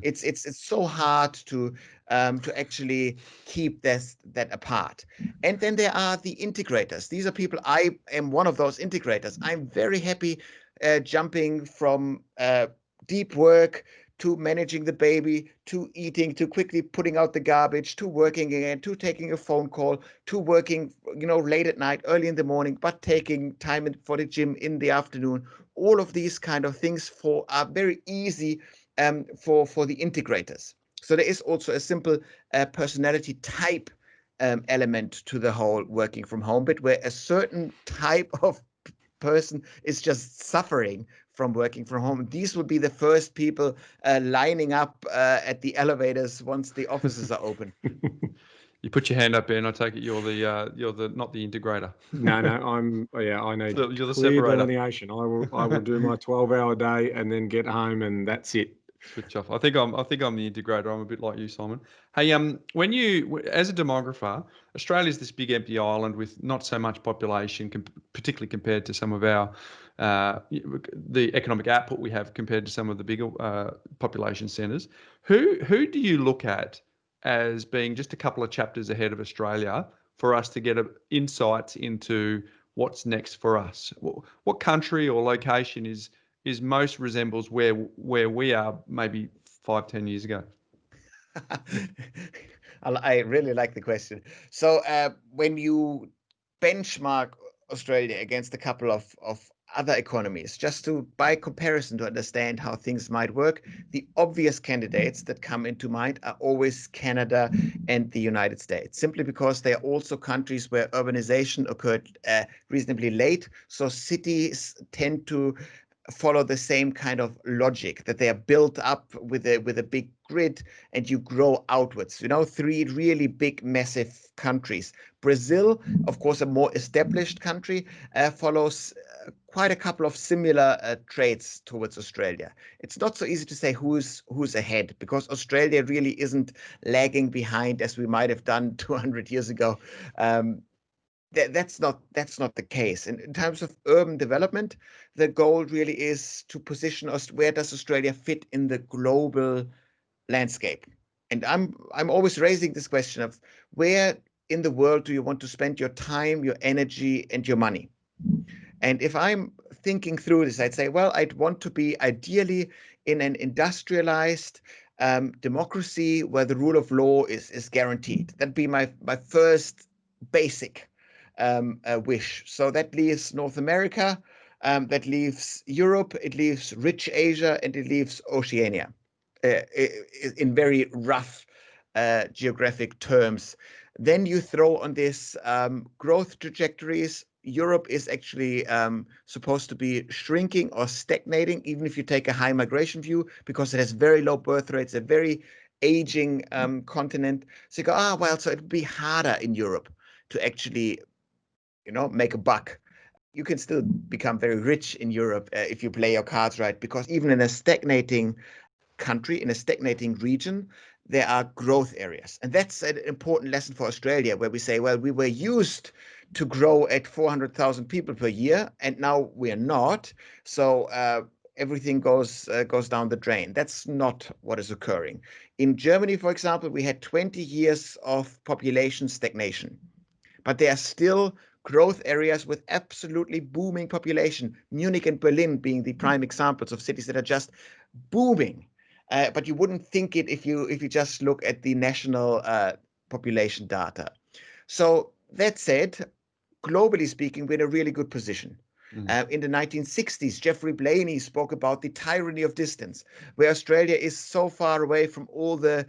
It's so hard to actually keep that apart. And then there are the integrators. These are people. I am one of those integrators. I'm very happy jumping from deep work to managing the baby, to eating, to quickly putting out the garbage, to working again, to taking a phone call, to working, you know, late at night, early in the morning, but taking time for the gym in the afternoon. All of these kind of things are very easy for the integrators. So there is also a simple personality type element to the whole working from home bit, where a certain type of person is just suffering from working from home. These would be the first people lining up at the elevators once the offices are open. You put your hand up, Ben. I take it you're the not the integrator. No, I need you're the clear separator. delineation. I will do my 12-hour day and then get home, and that's it. Switch off. I think I'm the integrator. I'm a bit like you, Simon. Hey, when you, as a demographer, Australia's this big empty island with not so much population, particularly compared to some of our the economic output we have compared to some of the bigger population centres. Who do you look at as being just a couple of chapters ahead of Australia for us to get insights into what's next for us? What country or location is most resembles where we are maybe 5-10 years ago? I really like the question. So when you benchmark Australia against a couple of other economies, just by comparison to understand how things might work, the obvious candidates that come into mind are always Canada and the United States, simply because they are also countries where urbanization occurred reasonably late. So cities tend to follow the same kind of logic, that they are built up with a big grid and you grow outwards. You know, 3 really big, massive countries. Brazil, of course, a more established country, follows quite a couple of similar traits towards Australia. It's not so easy to say who's ahead, because Australia really isn't lagging behind as we might have done 200 years ago. That's not the case. In terms of urban development, the goal really is to position us. Where does Australia fit in the global landscape? And I'm always raising this question of, where in the world do you want to spend your time, your energy, and your money? And if I'm thinking through this, I'd say, well, I'd want to be ideally in an industrialized democracy where the rule of law is guaranteed. That'd be my first basic wish. So that leaves North America, that leaves Europe, it leaves rich Asia, and it leaves Oceania. in very rough geographic terms. Then you throw on this growth trajectories. Europe is actually supposed to be shrinking or stagnating, even if you take a high migration view, because it has very low birth rates, a very aging continent. So you go, well, so it would be harder in Europe to actually, make a buck. You can still become very rich in Europe if you play your cards right, because even in a stagnating country, in a stagnating region, there are growth areas. And that's an important lesson for Australia, where we say, well, we were used to grow at 400,000 people per year, and now we're not. So everything goes down the drain. That's not what is occurring. In Germany, for example, we had 20 years of population stagnation, but there are still growth areas with absolutely booming population. Munich and Berlin being the prime examples of cities that are just booming. But you wouldn't think it if you just look at the national population data. So that said, globally speaking, we're in a really good position. In the 1960s, Jeffrey Blaney spoke about the tyranny of distance, where Australia is so far away from all the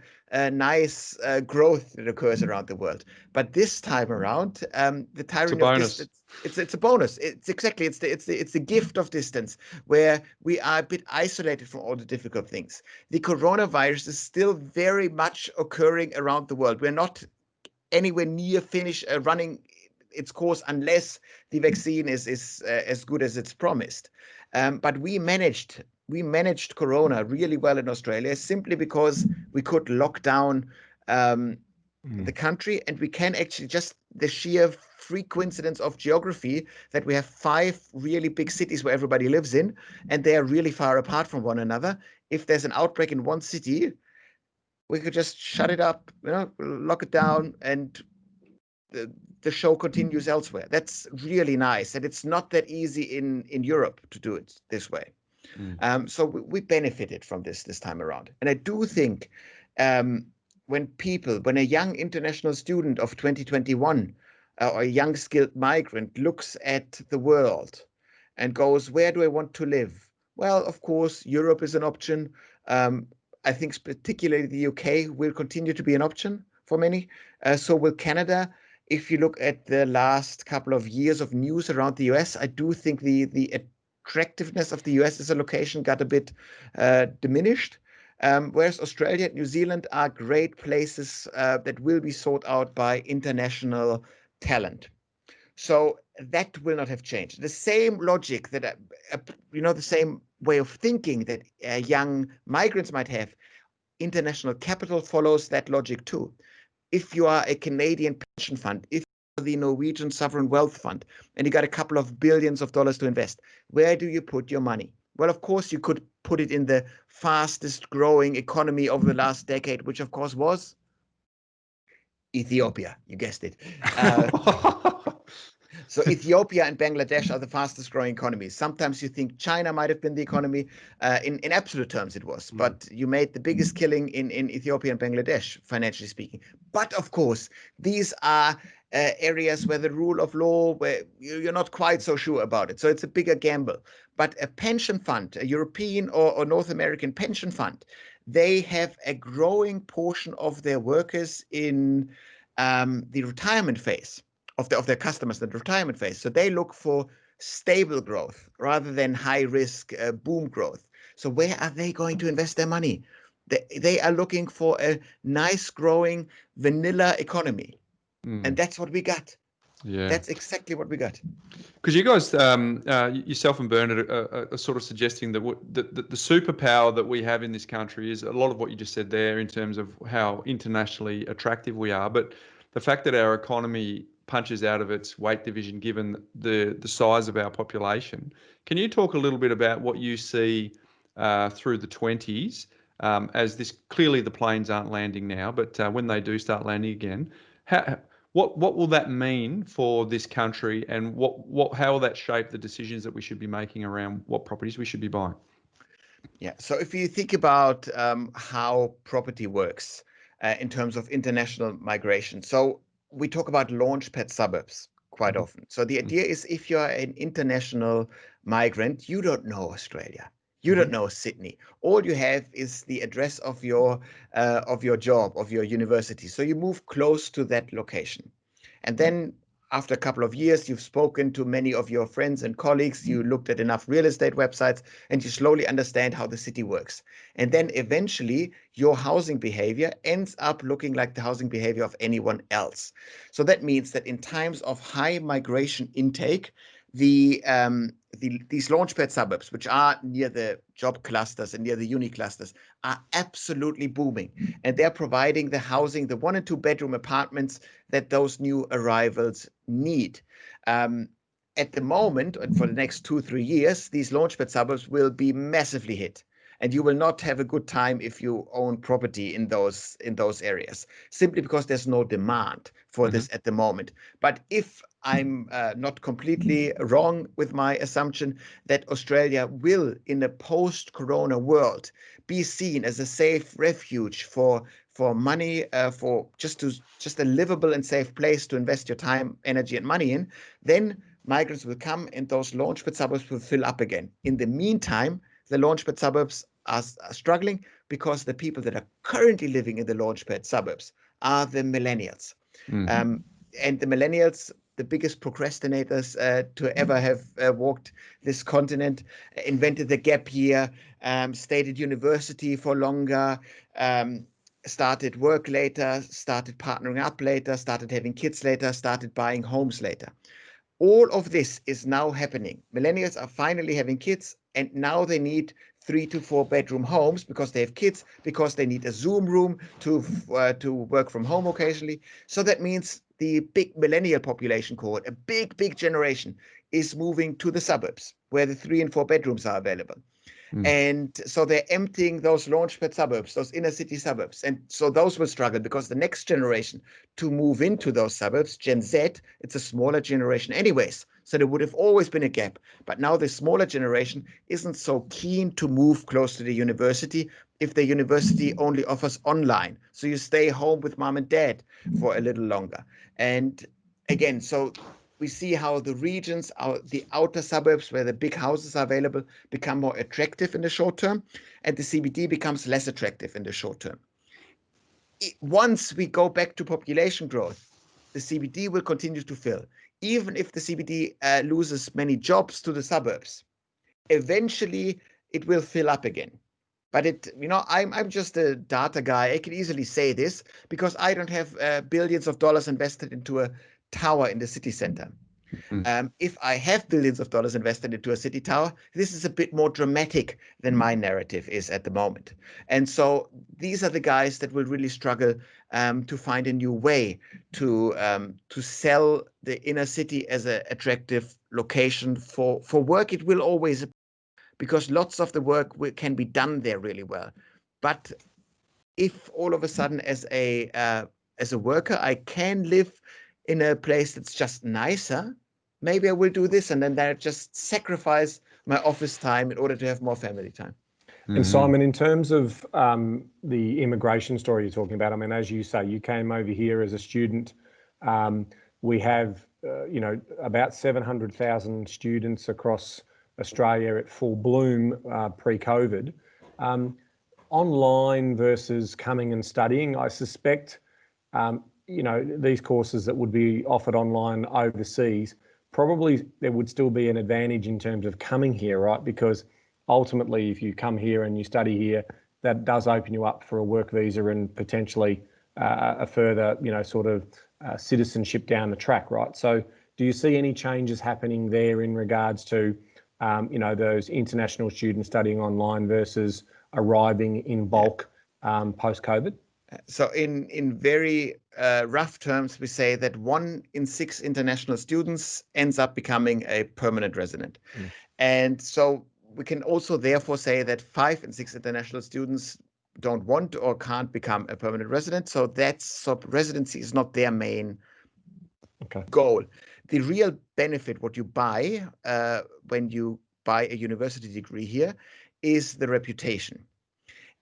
nice growth that occurs around the world. But this time around, the tyranny of distance, it's a bonus. It's the gift of distance, where we are a bit isolated from all the difficult things. The coronavirus is still very much occurring around the world. We're not anywhere near finished running its course unless the vaccine is as good as it's promised. But we managed Corona really well in Australia simply because we could lock down the country, and we can actually, just the sheer freak coincidence of geography that we have 5 really big cities where everybody lives in, and they are really far apart from one another. If there's an outbreak in one city, we could just shut it up, lock it down, and the show continues elsewhere. That's really nice, and it's not that easy in Europe to do it this way. So we benefited from this time around. And I do think when a young international student of 2021 or a young skilled migrant looks at the world and goes, where do I want to live? Well, of course, Europe is an option. I think particularly the UK will continue to be an option for many. So will Canada. If you look at the last couple of years of news around the US, I do think the attractiveness of the US as a location got a bit diminished. Whereas Australia and New Zealand are great places that will be sought out by international talent. So that will not have changed. The same logic that, the same way of thinking that young migrants might have, international capital follows that logic too. If you are a Canadian pension fund, if you are the Norwegian Sovereign Wealth Fund, and you got a couple of billions of dollars to invest, where do you put your money? Well, of course, you could put it in the fastest growing economy over the last decade, which of course was Ethiopia. You guessed it. So Ethiopia and Bangladesh are the fastest growing economies. Sometimes you think China might have been the economy. In absolute terms, it was. But you made the biggest killing in Ethiopia and Bangladesh, financially speaking. But of course, these are areas where the rule of law, where you're not quite so sure about it. So it's a bigger gamble. But a pension fund, a European or North American pension fund, they have a growing portion of their workers in the retirement phase. Of their customers, the retirement phase. So they look for stable growth rather than high risk boom growth. So where are they going to invest their money? They are looking for a nice growing vanilla economy. And that's what we got. Yeah, that's exactly what we got. Because you guys, yourself and Bernard, are sort of suggesting that the superpower that we have in this country is a lot of what you just said there in terms of how internationally attractive we are. But the fact that our economy punches out of its weight division given the size of our population. Can you talk a little bit about what you see through the 20s as this, clearly the planes aren't landing now, but when they do start landing again, what will that mean for this country, and how will that shape the decisions that we should be making around what properties we should be buying? Yeah, so if you think about how property works in terms of international migration, so we talk about Launchpad suburbs quite often. So the idea is, if you're an international migrant, you don't know Australia. You don't know Sydney. All you have is the address of your job, of your university. So you move close to that location. And then after a couple of years, you've spoken to many of your friends and colleagues, you looked at enough real estate websites, and you slowly understand how the city works. And then eventually your housing behavior ends up looking like the housing behavior of anyone else. So that means that in times of high migration intake, these Launchpad suburbs, which are near the job clusters and near the uni clusters, are absolutely booming. And they're providing the housing, the 1 and 2 bedroom apartments that those new arrivals need. At the moment, and for the next 2-3 years, these Launchpad suburbs will be massively hit. And you will not have a good time if you own property in those areas, simply because there's no demand for this at the moment. But if I'm not completely wrong with my assumption that Australia will, in a post-corona world, be seen as a safe refuge for money, for just a livable and safe place to invest your time, energy, and money in, then migrants will come and those Launchpad suburbs will fill up again. In the meantime, the Launchpad suburbs are struggling because the people that are currently living in the Launchpad suburbs are the millennials. And the millennials, the biggest procrastinators to ever have walked this continent, invented the gap year, stayed at university for longer, started work later, started partnering up later, started having kids later, started buying homes later. All of this is now happening. Millennials are finally having kids, and now they need 3 to 4 bedroom homes because they have kids, because they need a Zoom room to work from home occasionally. So that means the big millennial population cohort, a big generation, is moving to the suburbs where the 3 and 4 bedrooms are available. And so they're emptying those Launchpad suburbs, those inner city suburbs. And so those will struggle because the next generation to move into those suburbs, Gen Z, it's a smaller generation anyways. So there would have always been a gap. But now the smaller generation isn't so keen to move close to the university if the university only offers online. So you stay home with mom and dad for a little longer. And again, so we see how the regions, the outer suburbs where the big houses are available, become more attractive in the short term, and the CBD becomes less attractive in the short term. Once we go back to population growth, the CBD will continue to fill. Even if the CBD loses many jobs to the suburbs, eventually it will fill up again. But I'm just a data guy. I can easily say this because I don't have billions of dollars invested into a tower in the city center. If I have billions of dollars invested into a city tower, this is a bit more dramatic than my narrative is at the moment. And so these are the guys that will really struggle to find a new way to sell the inner city as an attractive location for work. It will always, because lots of the work can be done there really well. But if all of a sudden as a worker I can live in a place that's just nicer, maybe I will do this, and then I just sacrifice my office time in order to have more family time. And Simon, in terms of the immigration story you're talking about, I mean, as you say, you came over here as a student. We have, about 700,000 students across Australia at full bloom pre-COVID. Online versus coming and studying, I suspect, these courses that would be offered online overseas, probably there would still be an advantage in terms of coming here, right? Because ultimately, if you come here and you study here, that does open you up for a work visa and potentially a further, citizenship down the track, right? So do you see any changes happening there in regards to, those international students studying online versus arriving in bulk post-COVID? So in very rough terms, we say that 1 in 6 international students ends up becoming a permanent resident. And so we can also therefore say that 5 in 6 international students don't want or can't become a permanent resident. So residency is not their main goal. The real benefit, what you buy when you buy a university degree here, is the reputation.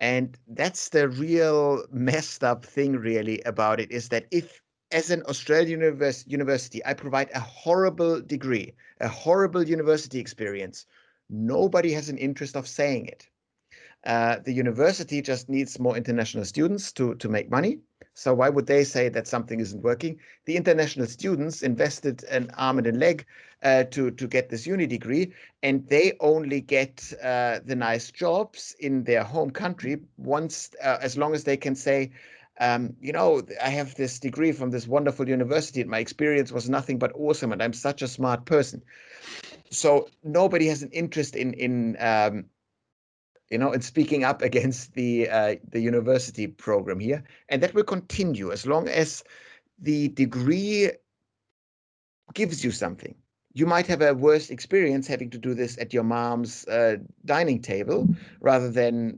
And that's the real messed up thing really about it, is that if as an Australian university, I provide a horrible degree, a horrible university experience, Nobody has an interest of saying it. The university just needs more international students to make money. So why would they say that something isn't working? The international students invested an arm and a leg to get this uni degree, and they only get the nice jobs in their home country once, as long as they can say, I have this degree from this wonderful university, and my experience was nothing but awesome, and I'm such a smart person. So nobody has an interest in speaking up against the university program here, and that will continue as long as the degree gives you something. You might have a worse experience having to do this at your mom's dining table rather than,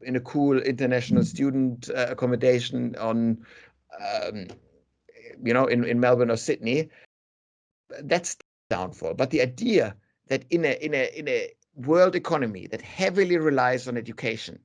in a cool international student accommodation on, in Melbourne or Sydney. That's downfall. But the idea that in a world economy that heavily relies on education,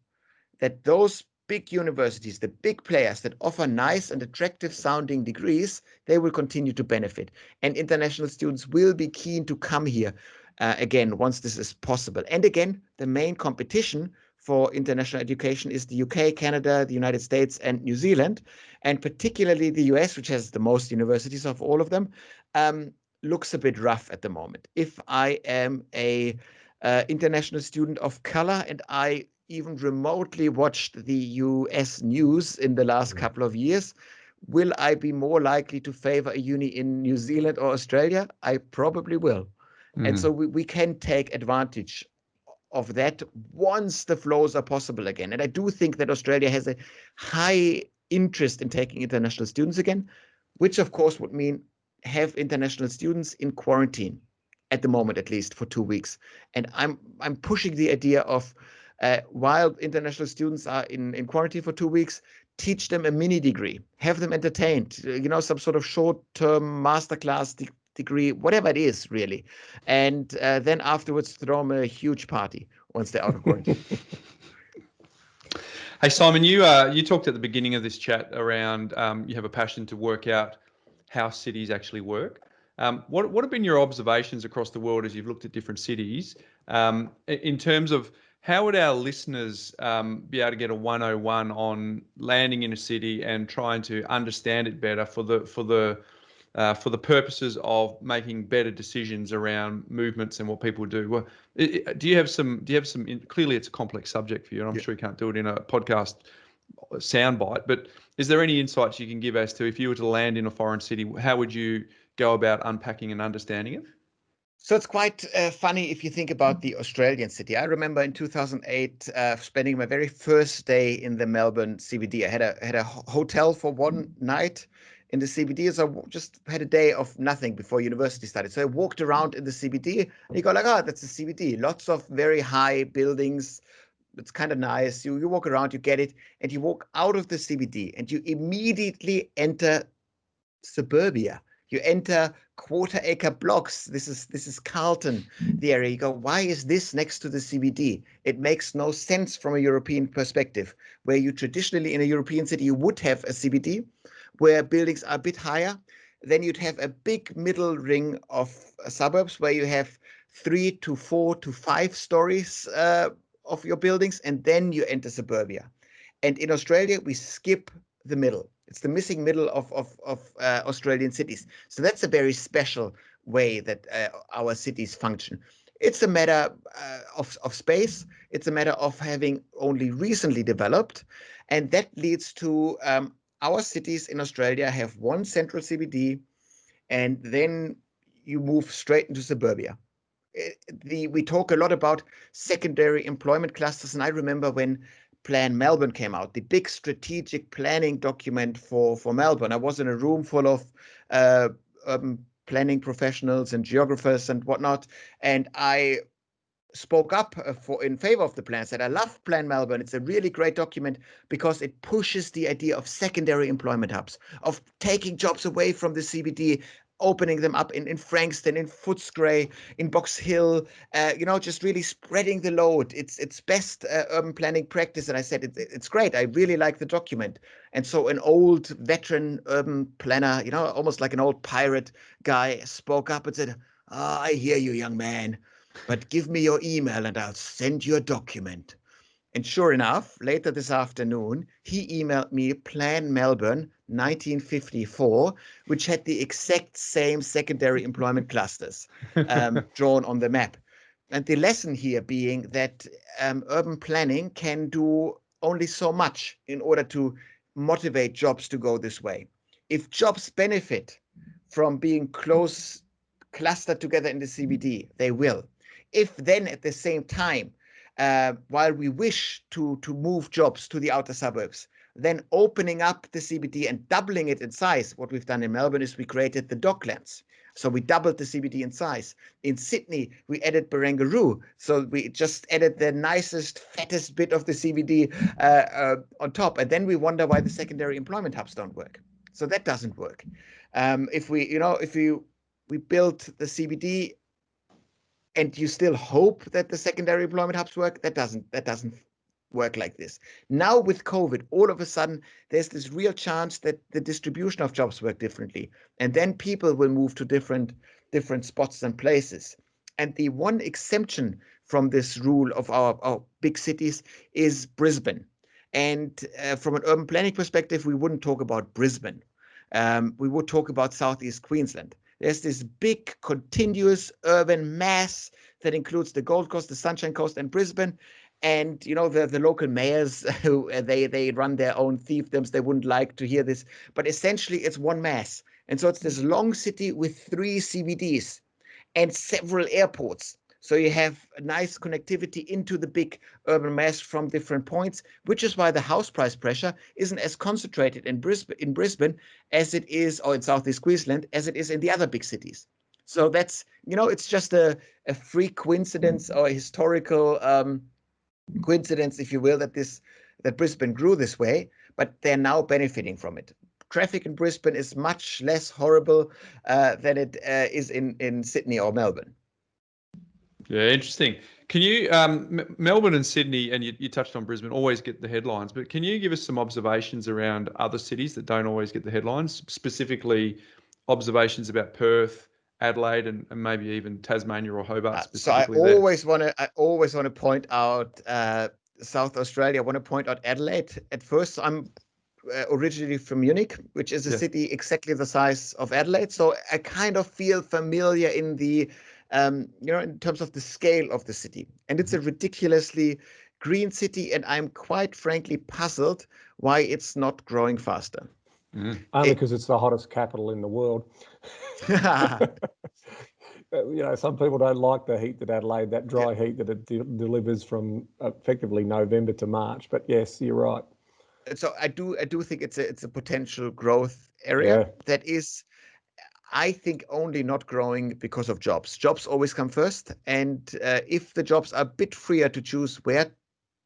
that those big universities, the big players that offer nice and attractive sounding degrees, they will continue to benefit. And international students will be keen to come here again once this is possible. And again, the main competition for international education is the UK, Canada, the United States, and New Zealand, and particularly the US, which has the most universities of all of them, looks a bit rough at the moment. If I am a international student of color and I even remotely watched the US news in the last couple of years, will I be more likely to favor a uni in New Zealand or Australia? I probably will. And so we can take advantage of that once the flows are possible again. And I do think that Australia has a high interest in taking international students again, which of course would mean have international students in quarantine at the moment, at least for 2 weeks. And I'm pushing the idea of while international students are in quarantine for 2 weeks, teach them a mini degree, have them entertained, some sort of short-term masterclass degree, whatever it is, really. And then afterwards, throw them a huge party once they're out of quarantine. Hey, Simon, you talked at the beginning of this chat around you have a passion to work out how cities actually work. What have been your observations across the world as you've looked at different cities in terms of how would our listeners be able to get a 101 on landing in a city and trying to understand it better for the purposes of making better decisions around movements and what people do? Well, do you have some? Clearly, it's a complex subject for you, and I'm sure you can't do it in a podcast soundbite. But is there any insights you can give as to if you were to land in a foreign city, how would you go about unpacking and understanding it? So it's quite funny if you think about the Australian city. I remember in 2008 spending my very first day in the Melbourne CBD. I had a hotel for one night in the CBD, so I just had a day of nothing before university started. So I walked around in the CBD, and you go like, oh, that's the CBD. Lots of very high buildings. It's kind of nice. You walk around, you get it, and you walk out of the CBD, and you immediately enter suburbia. You enter quarter-acre blocks. This is Carlton, the area. You go, why is this next to the CBD? It makes no sense from a European perspective, where you traditionally in a European city, you would have a CBD, where buildings are a bit higher. Then you'd have a big middle ring of suburbs where you have 3 to 4 to 5 stories of your buildings, and then you enter suburbia. And in Australia, we skip the middle. It's the missing middle of Australian cities. So that's a very special way that our cities function. It's a matter of space. It's a matter of having only recently developed. And that leads to our cities in Australia have one central CBD, and then you move straight into suburbia. We talk a lot about secondary employment clusters. And I remember when Plan Melbourne came out, the big strategic planning document for Melbourne. I was in a room full of urban planning professionals and geographers and whatnot, and I spoke up in favor of the plan. Said I love Plan Melbourne. It's a really great document because it pushes the idea of secondary employment hubs, of taking jobs away from the CBD, opening them up in Frankston, in Footscray, in Box Hill, just really spreading the load. It's best urban planning practice. And I said, it's great. I really like the document. And so an old veteran urban planner, almost like an old pirate guy, spoke up and said, I hear you, young man. but give me your email and I'll send you a document. And sure enough, later this afternoon, he emailed me Plan Melbourne 1954, which had the exact same secondary employment clusters drawn on the map. And the lesson here being that urban planning can do only so much in order to motivate jobs to go this way. If jobs benefit from being close, clustered together in the CBD, they will. If then at the same time, while we wish to move jobs to the outer suburbs, then opening up the CBD and doubling it in size. What we've done in Melbourne is we created the Docklands. So we doubled the CBD in size. In Sydney, we added Barangaroo. So we just added the nicest, fattest bit of the CBD on top. And then we wonder why the secondary employment hubs don't work. So that doesn't work. If we built the CBD and you still hope that the secondary employment hubs work, that doesn't work like this. Now with COVID, all of a sudden, there's this real chance that the distribution of jobs work differently. And then people will move to different spots and places. And the one exemption from this rule of our big cities is Brisbane. And from an urban planning perspective, we wouldn't talk about Brisbane. We would talk about Southeast Queensland. There's this big continuous urban mass that includes the Gold Coast, the Sunshine Coast, and Brisbane. And the local mayors who they run their own fiefdoms. They wouldn't like to hear this, but essentially it's one mass. And so it's this long city with 3 CBDs and several airports. So you have a nice connectivity into the big urban mass from different points, which is why the house price pressure isn't as concentrated in Brisbane as it is, or in Southeast Queensland, as it is in the other big cities. So that's, it's just a freak coincidence or a historical coincidence, if you will, that Brisbane grew this way, but they're now benefiting from it. Traffic in Brisbane is much less horrible than it is in Sydney or Melbourne. Yeah, interesting. Can you, Melbourne and Sydney, and you touched on Brisbane, always get the headlines, but can you give us some observations around other cities that don't always get the headlines, specifically observations about Perth, Adelaide, and maybe even Tasmania or Hobart specifically? So I always want to point out South Australia. I want to point out Adelaide. At first, I'm originally from Munich, which is a city exactly the size of Adelaide. So I kind of feel familiar in the in terms of the scale of the city. And it's a ridiculously green city, and I'm quite frankly puzzled why it's not growing faster. Only because it's the hottest capital in the world. Some people don't like the heat that Adelaide, that dry heat that it delivers from effectively November to March. But yes, you're right. So I do think it's a potential growth area that is, I think, only not growing because of jobs. Jobs always come first. And if the jobs are a bit freer to choose where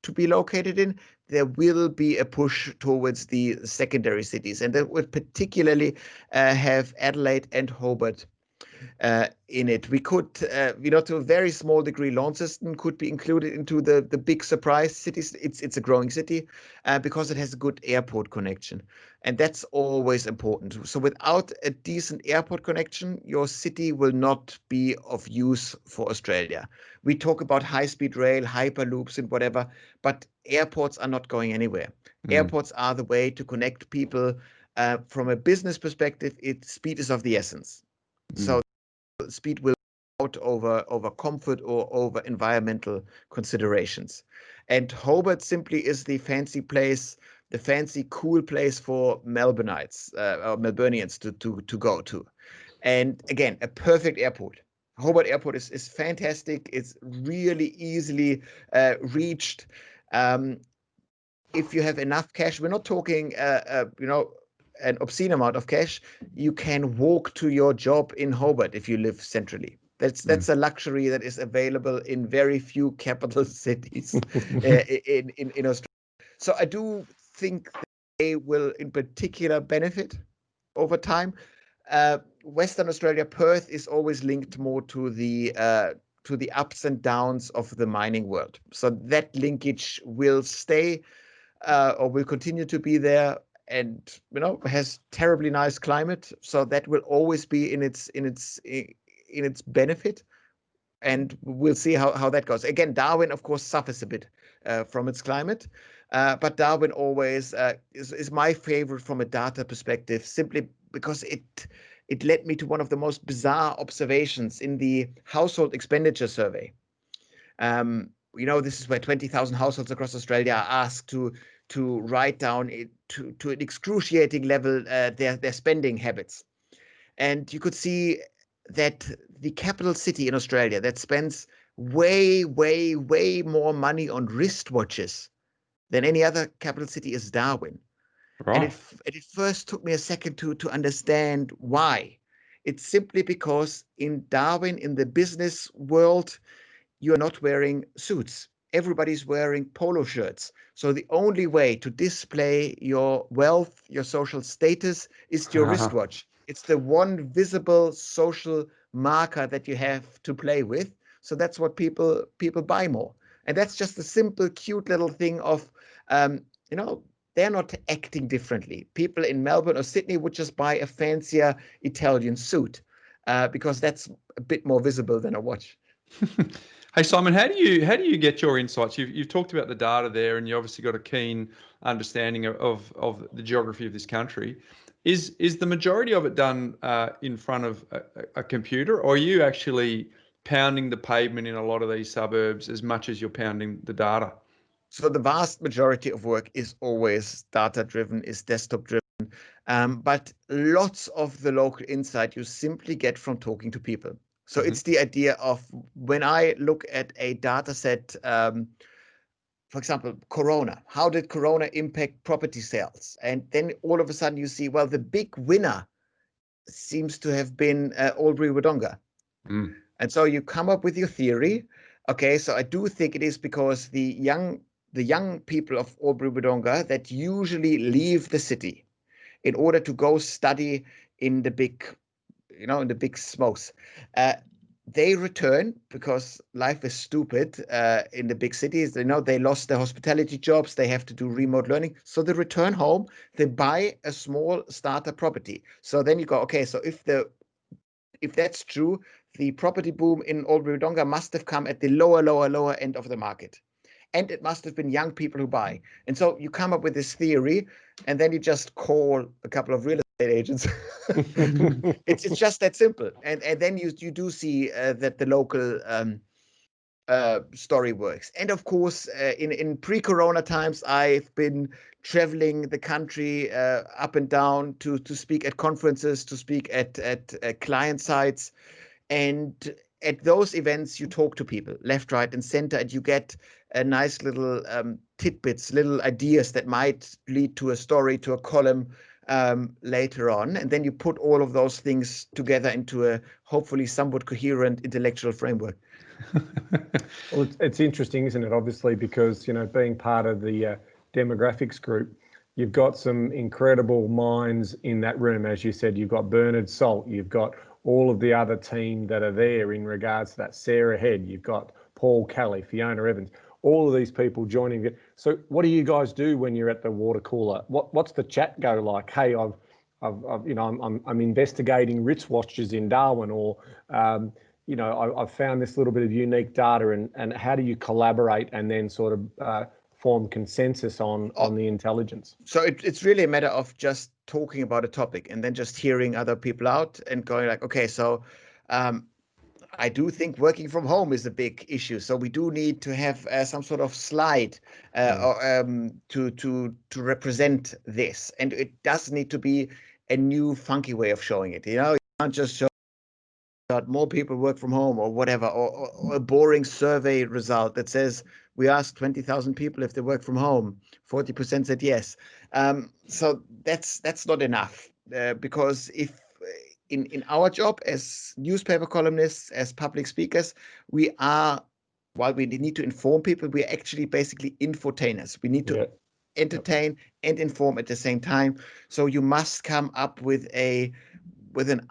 to be located in, there will be a push towards the secondary cities. And that would particularly have Adelaide and Hobart in it. We could, to a very small degree, Launceston could be included into the big surprise cities. It's a growing city because it has a good airport connection. And that's always important. So without a decent airport connection, your city will not be of use for Australia. We talk about high-speed rail, hyperloops and whatever, but airports are not going anywhere. Airports are the way to connect people. From a business perspective, speed is of the essence. So speed will out over comfort or over environmental considerations. And Hobart simply is the fancy place, the fancy cool place for Melbourneites or Melburnians to go to. And again, a perfect airport. Hobart Airport is fantastic. It's really easily reached. If you have enough cash, we're not talking an obscene amount of cash, you can walk to your job in Hobart if you live centrally. That's a luxury that is available in very few capital cities in Australia. So I do think they will in particular benefit over time. Western Australia, Perth is always linked more to the ups and downs of the mining world. So that linkage will stay or will continue to be there. And has terribly nice climate, so that will always be in its benefit. and we'll see how that goes. Again, Darwin, of course, suffers a bit from its climate, but Darwin always is my favorite from a data perspective, simply because it led me to one of the most bizarre observations in the household expenditure survey. This is where 20,000 households across Australia are asked to write down to an excruciating level their spending habits. And you could see that the capital city in Australia that spends way, way, way more money on wristwatches than any other capital city is Darwin. Right. And it first took me a second to understand why. It's simply because in Darwin, in the business world, you're not wearing suits. Everybody's wearing polo shirts. So the only way to display your wealth, your social status, is your wristwatch. It's the one visible social marker that you have to play with. So that's what people buy more. And that's just a simple, cute little thing of, they're not acting differently. People in Melbourne or Sydney would just buy a fancier Italian suit because that's a bit more visible than a watch. Hey Simon, how do you get your insights? You've talked about the data there, and you obviously got a keen understanding of the geography of this country. Is the majority of it done in front of a computer, or are you actually pounding the pavement in a lot of these suburbs as much as you're pounding the data? So the vast majority of work is always data-driven, is desktop-driven, but lots of the local insight you simply get from talking to people. So it's the idea of when I look at a data set, for example, Corona. How did Corona impact property sales? And then all of a sudden you see, well, the big winner seems to have been Albury-Wodonga. And so you come up with your theory. Okay, so I do think it is because the young people of Albury-Wodonga that usually leave the city in order to go study in the big smokes. They return because life is stupid in the big cities. They lost their hospitality jobs. They have to do remote learning. So they return home. They buy a small starter property. So then you go, okay, so if that's true, the property boom in Albury-Wodonga must have come at the lower end of the market. And it must have been young people who buy. And so you come up with this theory, and then you just call a couple of real estate agents. It's just that simple. And then you do see that the local story works. And of course, in pre-corona times, I've been traveling the country up and down to speak at conferences, to speak at client sites. And at those events, you talk to people left, right, and center, and you get a nice little tidbits, little ideas that might lead to a story, to a column later on. And then you put all of those things together into a hopefully somewhat coherent intellectual framework. Well, it's interesting, isn't it? Obviously, because, being part of the demographics group, you've got some incredible minds in that room. As you said, you've got Bernard Salt, you've got all of the other team that are there in regards to that. Sarah Head, you've got Paul Kelly, Fiona Evans, all of these people joining it. So what do you guys do when you're at the water cooler? What's the chat go like? Hey, I'm investigating wristwatches in Darwin, or I've found this little bit of unique data, and how do you collaborate and then sort of form consensus on the intelligence? So it's really a matter of just talking about a topic and then just hearing other people out and going like, okay, so I do think working from home is a big issue. So we do need to have some sort of slide to represent this, and it does need to be a new funky way of showing it. You can't just show that more people work from home or whatever, or a boring survey result that says we asked 20,000 people if they work from home, 40% said yes. So that's not enough because if in our job as newspaper columnists, as public speakers, while we need to inform people, we're actually basically infotainers. We need to entertain and inform at the same time. So you must come up with an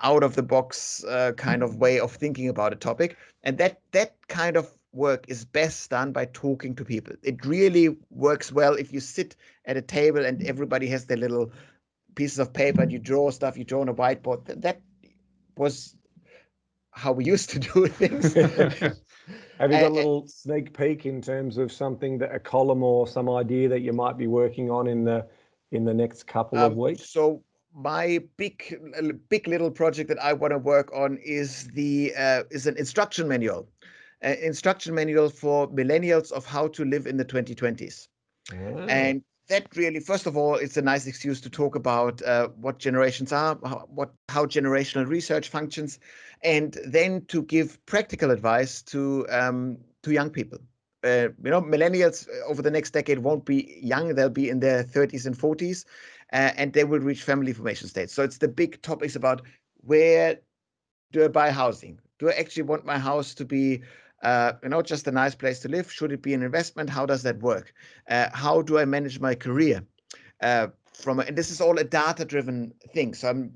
out-of-the-box kind of way of thinking about a topic. And that kind of work is best done by talking to people. It really works well if you sit at a table and everybody has their little pieces of paper and you draw stuff, you draw on a whiteboard. That was how we used to do things. Have you got a little sneak peek in terms of something, that a column or some idea that you might be working on in the next couple of weeks? So my big little project that I want to work on is an instruction manual. Instruction manual for millennials of how to live in the 2020s. And that really, first of all, it's a nice excuse to talk about what generations are, how generational research functions, and then to give practical advice to young people. Millennials over the next decade won't be young; they'll be in their 30s and 40s, and they will reach family formation stage. So it's the big topics about, where do I buy housing? Do I actually want my house to be just a nice place to live? Should it be an investment? How does that work? How do I manage my career? And this is all a data-driven thing. So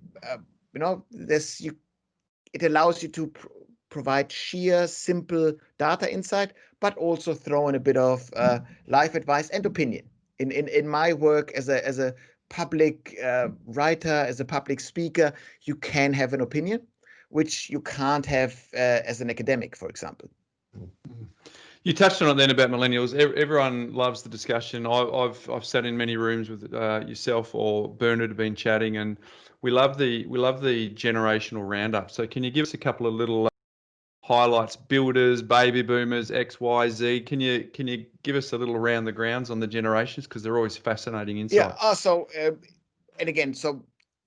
it allows you to provide sheer, simple data insight, but also throw in a bit of life advice and opinion. In my work as a public writer, as a public speaker, you can have an opinion, which you can't have as an academic, for example. You touched on it then about millennials. Everyone loves the discussion. I've sat in many rooms with yourself or Bernard have been chatting, and we love the generational roundup. So can you give us a couple of little highlights? Builders, baby boomers, X, Y, Z. Can you give us a little around the grounds on the generations, because they're always fascinating insights. Yeah. And again,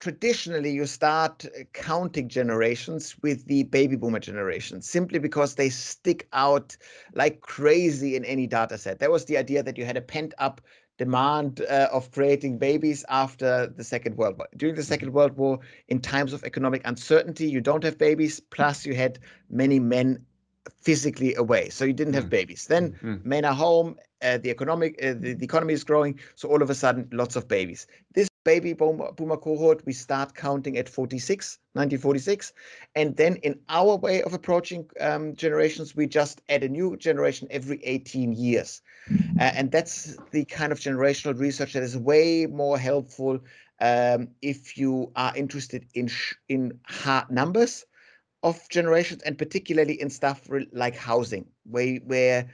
traditionally, you start counting generations with the baby boomer generation, simply because they stick out like crazy in any data set. That was the idea, that you had a pent-up demand of creating babies after the Second World War. During the Second World War, in times of economic uncertainty, you don't have babies, plus you had many men physically away, so you didn't have babies. Then men are home, the economy is growing, so all of a sudden lots of babies. This baby boomer cohort we start counting at 1946, and then in our way of approaching generations, we just add a new generation every 18 years. And that's the kind of generational research that is way more helpful if you are interested in hard numbers of generations, and particularly in stuff like housing, where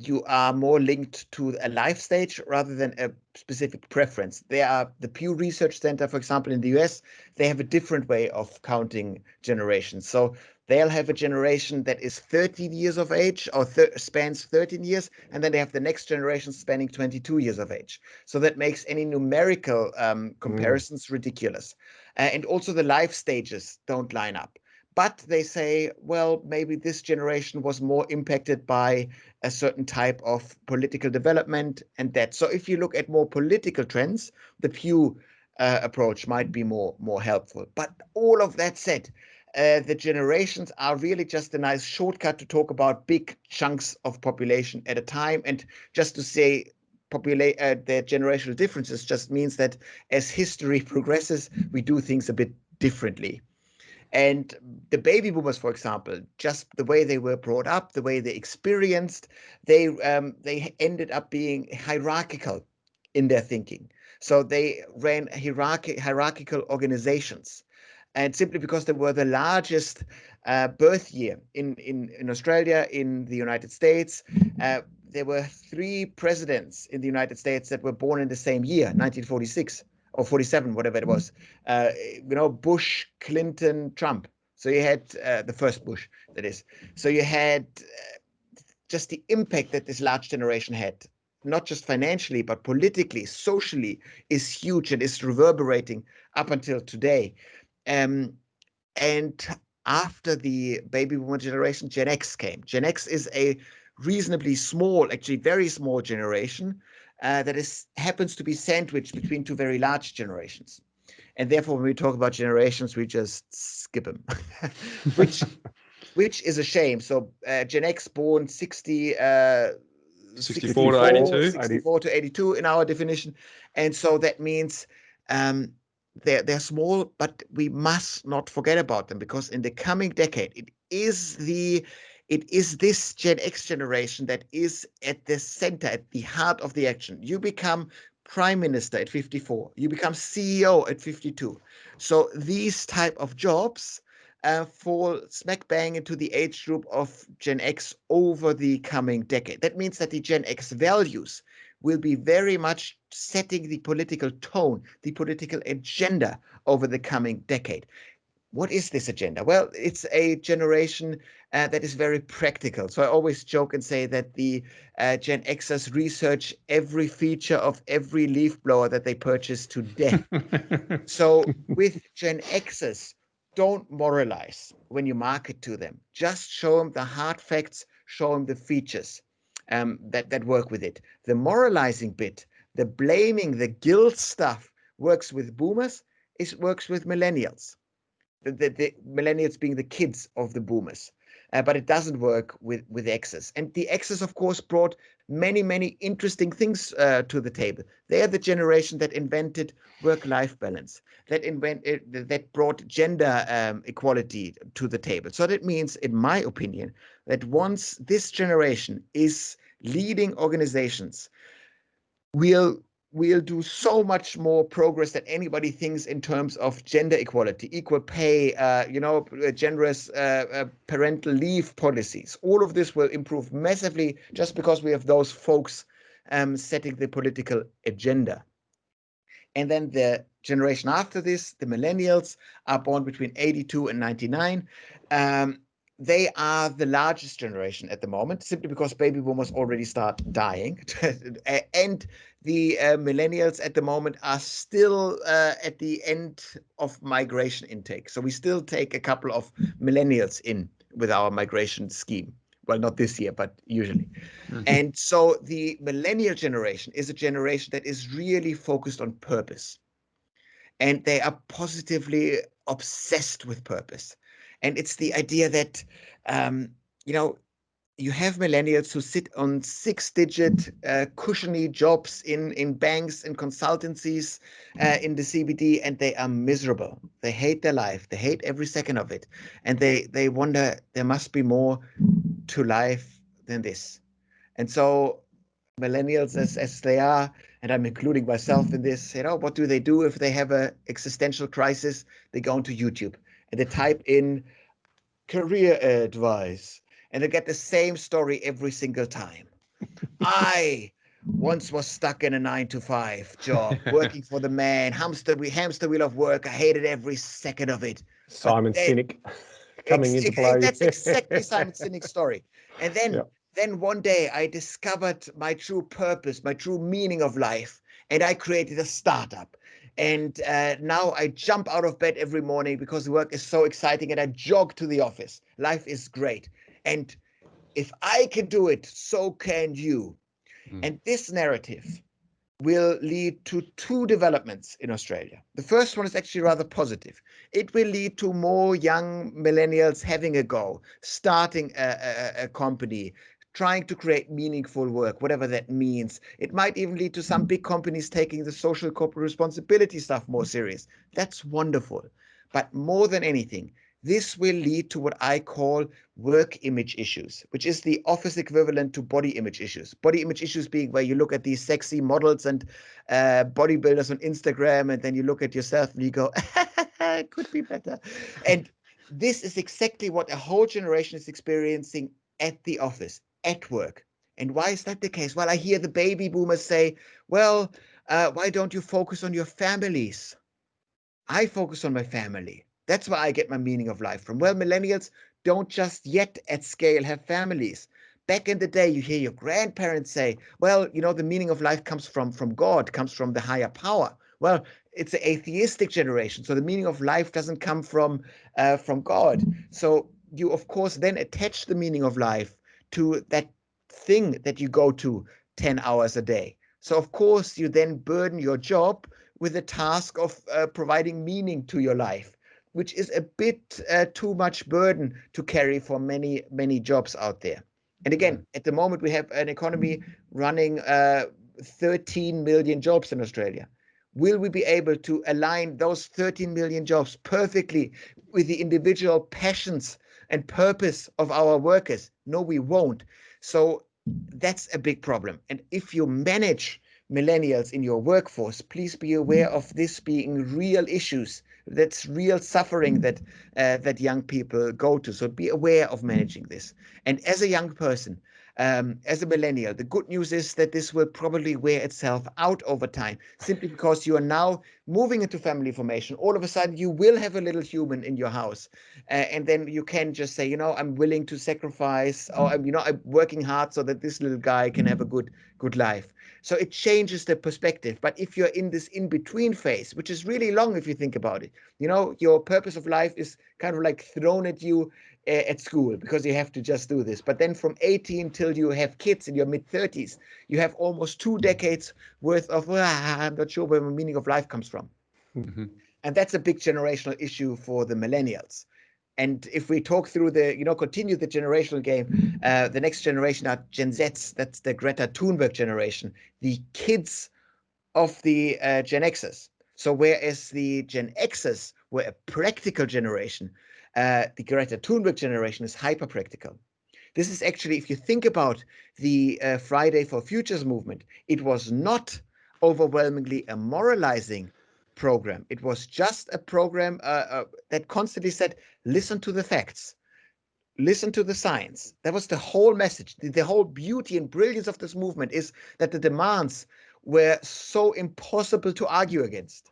you are more linked to a life stage rather than a specific preference. The Pew Research Center, for example, in the US, they have a different way of counting generations. So they'll have a generation that is 13 years of age, or spans 13 years, and then they have the next generation spanning 22 years of age. So that makes any numerical comparisons ridiculous. And also the life stages don't line up. But they say, well, maybe this generation was more impacted by a certain type of political development and that. So if you look at more political trends, the Pew approach might be more helpful. But all of that said, the generations are really just a nice shortcut to talk about big chunks of population at a time. And just to say the generational differences just means that as history progresses, we do things a bit differently. And the baby boomers, for example, just the way they were brought up, the way they experienced, they ended up being hierarchical in their thinking. So they ran hierarchical organizations. And simply because they were the largest birth year in Australia, in the United States, there were 3 presidents in the United States that were born in the same year, 1946. Or 47, whatever it was, Bush, Clinton, Trump. So you had the first Bush, that is. So you had just the impact that this large generation had, not just financially, but politically, socially, is huge and is reverberating up until today. And after the baby boomer generation, Gen X came. Gen X is a reasonably small, actually very small generation, that happens to be sandwiched between 2 very large generations. And therefore, when we talk about generations, we just skip them, which is a shame. So Gen X born 64 to 82. 64 to 82 in our definition. And so that means they're small, but we must not forget about them, because in the coming decade, it is this Gen X generation that is at the center, at the heart of the action. You become prime minister at 54. You become CEO at 52. So these type of jobs fall smack bang into the age group of Gen X over the coming decade. That means that the Gen X values will be very much setting the political tone, the political agenda over the coming decade. What is this agenda? Well, it's a generation that is very practical. So I always joke and say that the Gen Xers research every feature of every leaf blower that they purchase to death. So with Gen Xers, don't moralize when you market to them. Just show them the hard facts, show them the features that work with it. The moralizing bit, the blaming, the guilt stuff works with boomers, it works with millennials. The millennials being the kids of the boomers. But it doesn't work with Xers. And the Xers, of course, brought many interesting things to the table. They are the generation that invented work-life balance, that brought gender equality to the table. So that means, in my opinion, that once this generation is leading organizations, we'll do so much more progress than anybody thinks in terms of gender equality, equal pay, generous parental leave policies. All of this will improve massively just because we have those folks setting the political agenda. And then the generation after this, the millennials, are born between 82 and 99. They are the largest generation at the moment, simply because baby boomers already start dying. And the millennials at the moment are still at the end of migration intake. So we still take a couple of millennials in with our migration scheme. Well, not this year, but usually. Mm-hmm. And so the millennial generation is a generation that is really focused on purpose. And they are positively obsessed with purpose. And it's the idea that, you have millennials who sit on 6-digit cushiony jobs in banks and consultancies in the CBD, and they are miserable. They hate their life. They hate every second of it. And they wonder there must be more to life than this. And so millennials, as they are, and I'm including myself in this, what do they do if they have an existential crisis? They go onto YouTube and they type in career advice, and they get the same story every single time. I once was stuck in a 9-to-5 job, working for the man, hamster wheel of work. I hated every second of it. Simon Sinek coming into play. That's exactly Simon Sinek's story. And then one day I discovered my true purpose, my true meaning of life, and I created a startup. And now I jump out of bed every morning because the work is so exciting, and I jog to the office. Life is great. And if I can do it, so can you. And this narrative will lead to 2 developments in Australia. The first one is actually rather positive. It will lead to more young millennials having a go, starting a company, trying to create meaningful work, whatever that means. It might even lead to some big companies taking the social corporate responsibility stuff more serious. That's wonderful. But more than anything, this will lead to what I call work image issues, which is the office equivalent to body image issues. Body image issues being where you look at these sexy models and bodybuilders on Instagram, and then you look at yourself and you go, it could be better. And this is exactly what a whole generation is experiencing at the office, at work. And why is that the case? Well, I hear the baby boomers say, well, why don't you focus on your families? I focus on my family. That's where I get my meaning of life from. Well, millennials don't just yet at scale have families. Back in the day, you hear your grandparents say, well, the meaning of life comes from God, comes from the higher power. Well, it's an atheistic generation, so the meaning of life doesn't come from God. So you, of course, then attach the meaning of life to that thing that you go to 10 hours a day. So, of course, you then burden your job with the task of providing meaning to your life, which is a bit too much burden to carry for many jobs out there. And again, at the moment, we have an economy running 13 million jobs in Australia. Will we be able to align those 13 million jobs perfectly with the individual passions and purpose of our workers? No, we won't. So that's a big problem. And if you manage millennials in your workforce, please be aware of this being real issues That's real suffering that that young people go to. So be aware of managing this. And as a young person, as a millennial, the good news is that this will probably wear itself out over time, simply because you are now moving into family formation. All of a sudden, you will have a little human in your house, and then you can just say, I'm willing to sacrifice, or I'm working hard so that this little guy can have a good life. So it changes the perspective. But if you're in this in-between phase, which is really long if you think about it, your purpose of life is kind of like thrown at you at school because you have to just do this. But then from 18 till you have kids in your mid-30s, you have almost 2 decades worth of, I'm not sure where the meaning of life comes from. Mm-hmm. And that's a big generational issue for the millennials. And if we talk through continue the generational game, the next generation are Gen Zs. That's the Greta Thunberg generation, the kids of the Gen Xers. So whereas the Gen Xers were a practical generation, the Greta Thunberg generation is hyper practical. This is actually, if you think about the Friday for Futures movement, it was not overwhelmingly a moralizing program. It was just a program that constantly said, listen to the facts, listen to the science. That was the whole message. The whole beauty and brilliance of this movement is that the demands were so impossible to argue against.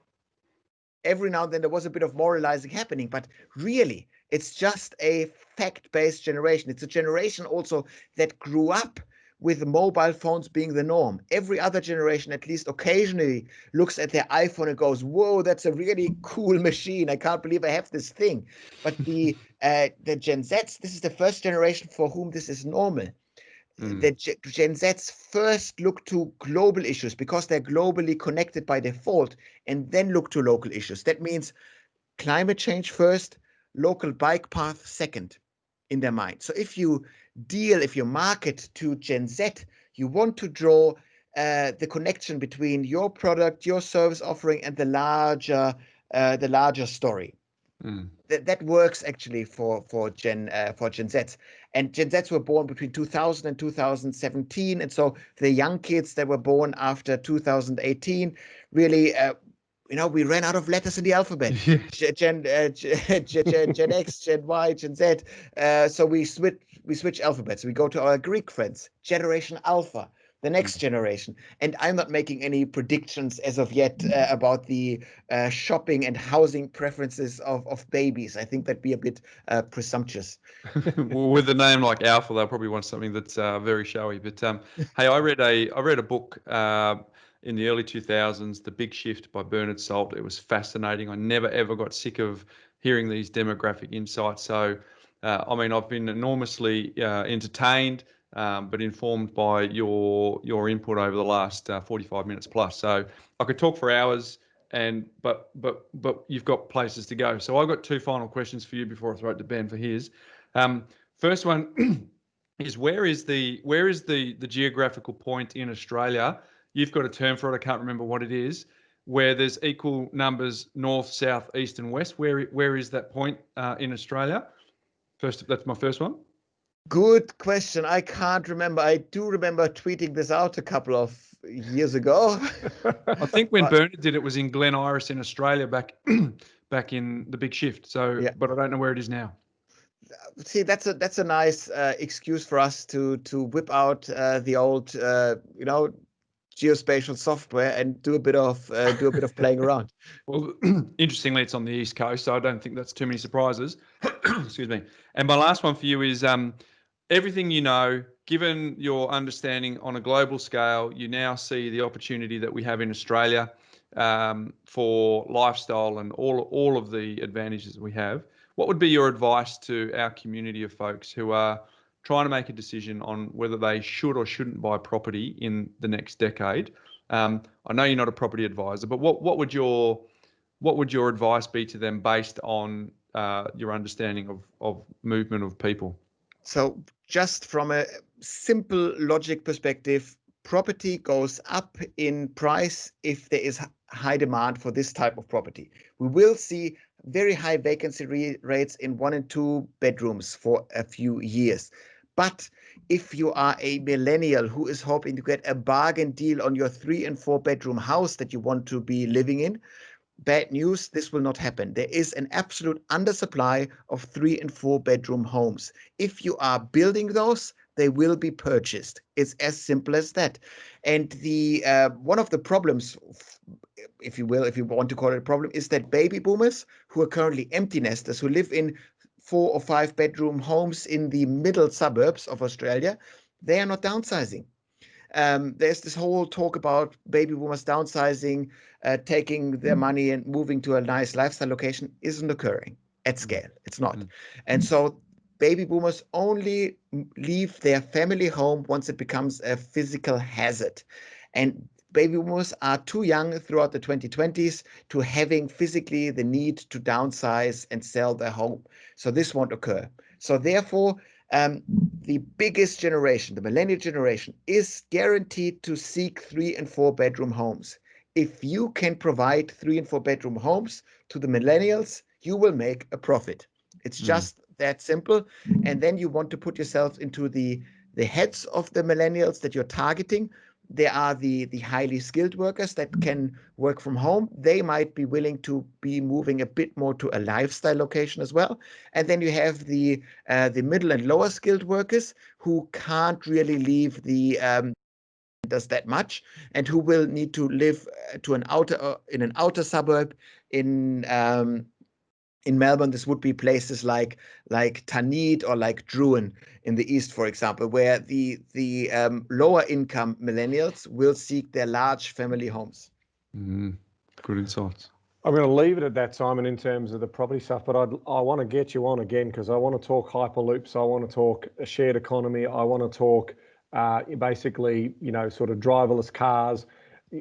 Every now and then there was a bit of moralizing happening, but really it's just a fact-based generation. It's a generation also that grew up with mobile phones being the norm. Every other generation, at least occasionally, looks at their iPhone and goes, whoa, that's a really cool machine. I can't believe I have this thing. But the Gen Zs, this is the first generation for whom this is normal. The Gen Zs first look to global issues because they're globally connected by default, and then look to local issues. That means climate change first, local bike path second in their mind. So if you market to Gen Z, you want to draw the connection between your product, your service offering, and the larger story. That works actually for Gen Zs. And Gen Zs were born between 2000 and 2017, and so the young kids that were born after 2018 really. We ran out of letters in the alphabet. Gen X, Gen Y, Gen Z. So we switch alphabets. We go to our Greek friends, Generation Alpha, the next generation. And I'm not making any predictions as of yet about the shopping and housing preferences of babies. I think that'd be a bit presumptuous. Well, with a name like Alpha, they'll probably want something that's very showy. But hey, I read a book in the early 2000s, The Big Shift by Bernard Salt. It was fascinating. I never ever got sick of hearing these demographic insights. So, I've been enormously entertained, but informed by your input over the last 45 minutes plus. So I could talk for hours, but you've got places to go. So I've got 2 final questions for you before I throw it to Ben for his. First one is where is the geographical point in Australia? You've got a term for it. I can't remember what it is. Where there's equal numbers north, south, east, and west. Where is that point in Australia? That's my first one. Good question. I can't remember. I do remember tweeting this out a couple of years ago. I think when Bernard did it was in Glen Iris in Australia back in the Big Shift. So, yeah. But I don't know where it is now. See, that's a nice excuse for us to whip out the old geospatial software and do a bit of playing around. Well, interestingly, it's on the East Coast, so I don't think that's too many surprises. Excuse me. And my last one for you is everything you know, given your understanding on a global scale, you now see the opportunity that we have in Australia for lifestyle and all of the advantages we have. What would be your advice to our community of folks who are trying to make a decision on whether they should or shouldn't buy property in the next decade? I know you're not a property advisor, but what would your advice be to them based on your understanding of movement of people? So just from a simple logic perspective, property goes up in price if there is high demand for this type of property. We will see very high vacancy rates in 1 and 2 bedrooms for a few years. But if you are a millennial who is hoping to get a bargain deal on your 3 and 4 bedroom house that you want to be living in, bad news, this will not happen. There is an absolute undersupply of 3 and 4 bedroom homes. If you are building those, they will be purchased. It's as simple as that. And the one of the problems, if you will, if you want to call it a problem, is that baby boomers who are currently empty nesters, who live in 4 or 5 bedroom homes in the middle suburbs of Australia, they are not downsizing. There's this whole talk about baby boomers downsizing, taking their money and moving to a nice lifestyle location. Isn't occurring at scale. It's not. And so baby boomers only leave their family home once it becomes a physical hazard. And baby boomers are too young throughout the 2020s to having physically the need to downsize and sell their home. So this won't occur. So therefore, the biggest generation, the millennial generation, is guaranteed to seek 3 and 4 bedroom homes. If you can provide 3 and 4 bedroom homes to the millennials, you will make a profit. It's just that simple. And then you want to put yourself into the heads of the millennials that you're targeting. There are the highly skilled workers that can work from home. They might be willing to be moving a bit more to a lifestyle location as well. And then you have the middle and lower skilled workers who can't really leave the does that much, and who will need to live to an outer suburb in Melbourne. This would be places like Tanit or like Druin in the east, for example, where the lower income millennials will seek their large family homes. Good insights. I'm going to leave it at that, Simon, in terms of the property stuff, but I want to get you on again because I want to talk hyperloops. I want to talk a shared economy. I want to talk basically, sort of driverless cars.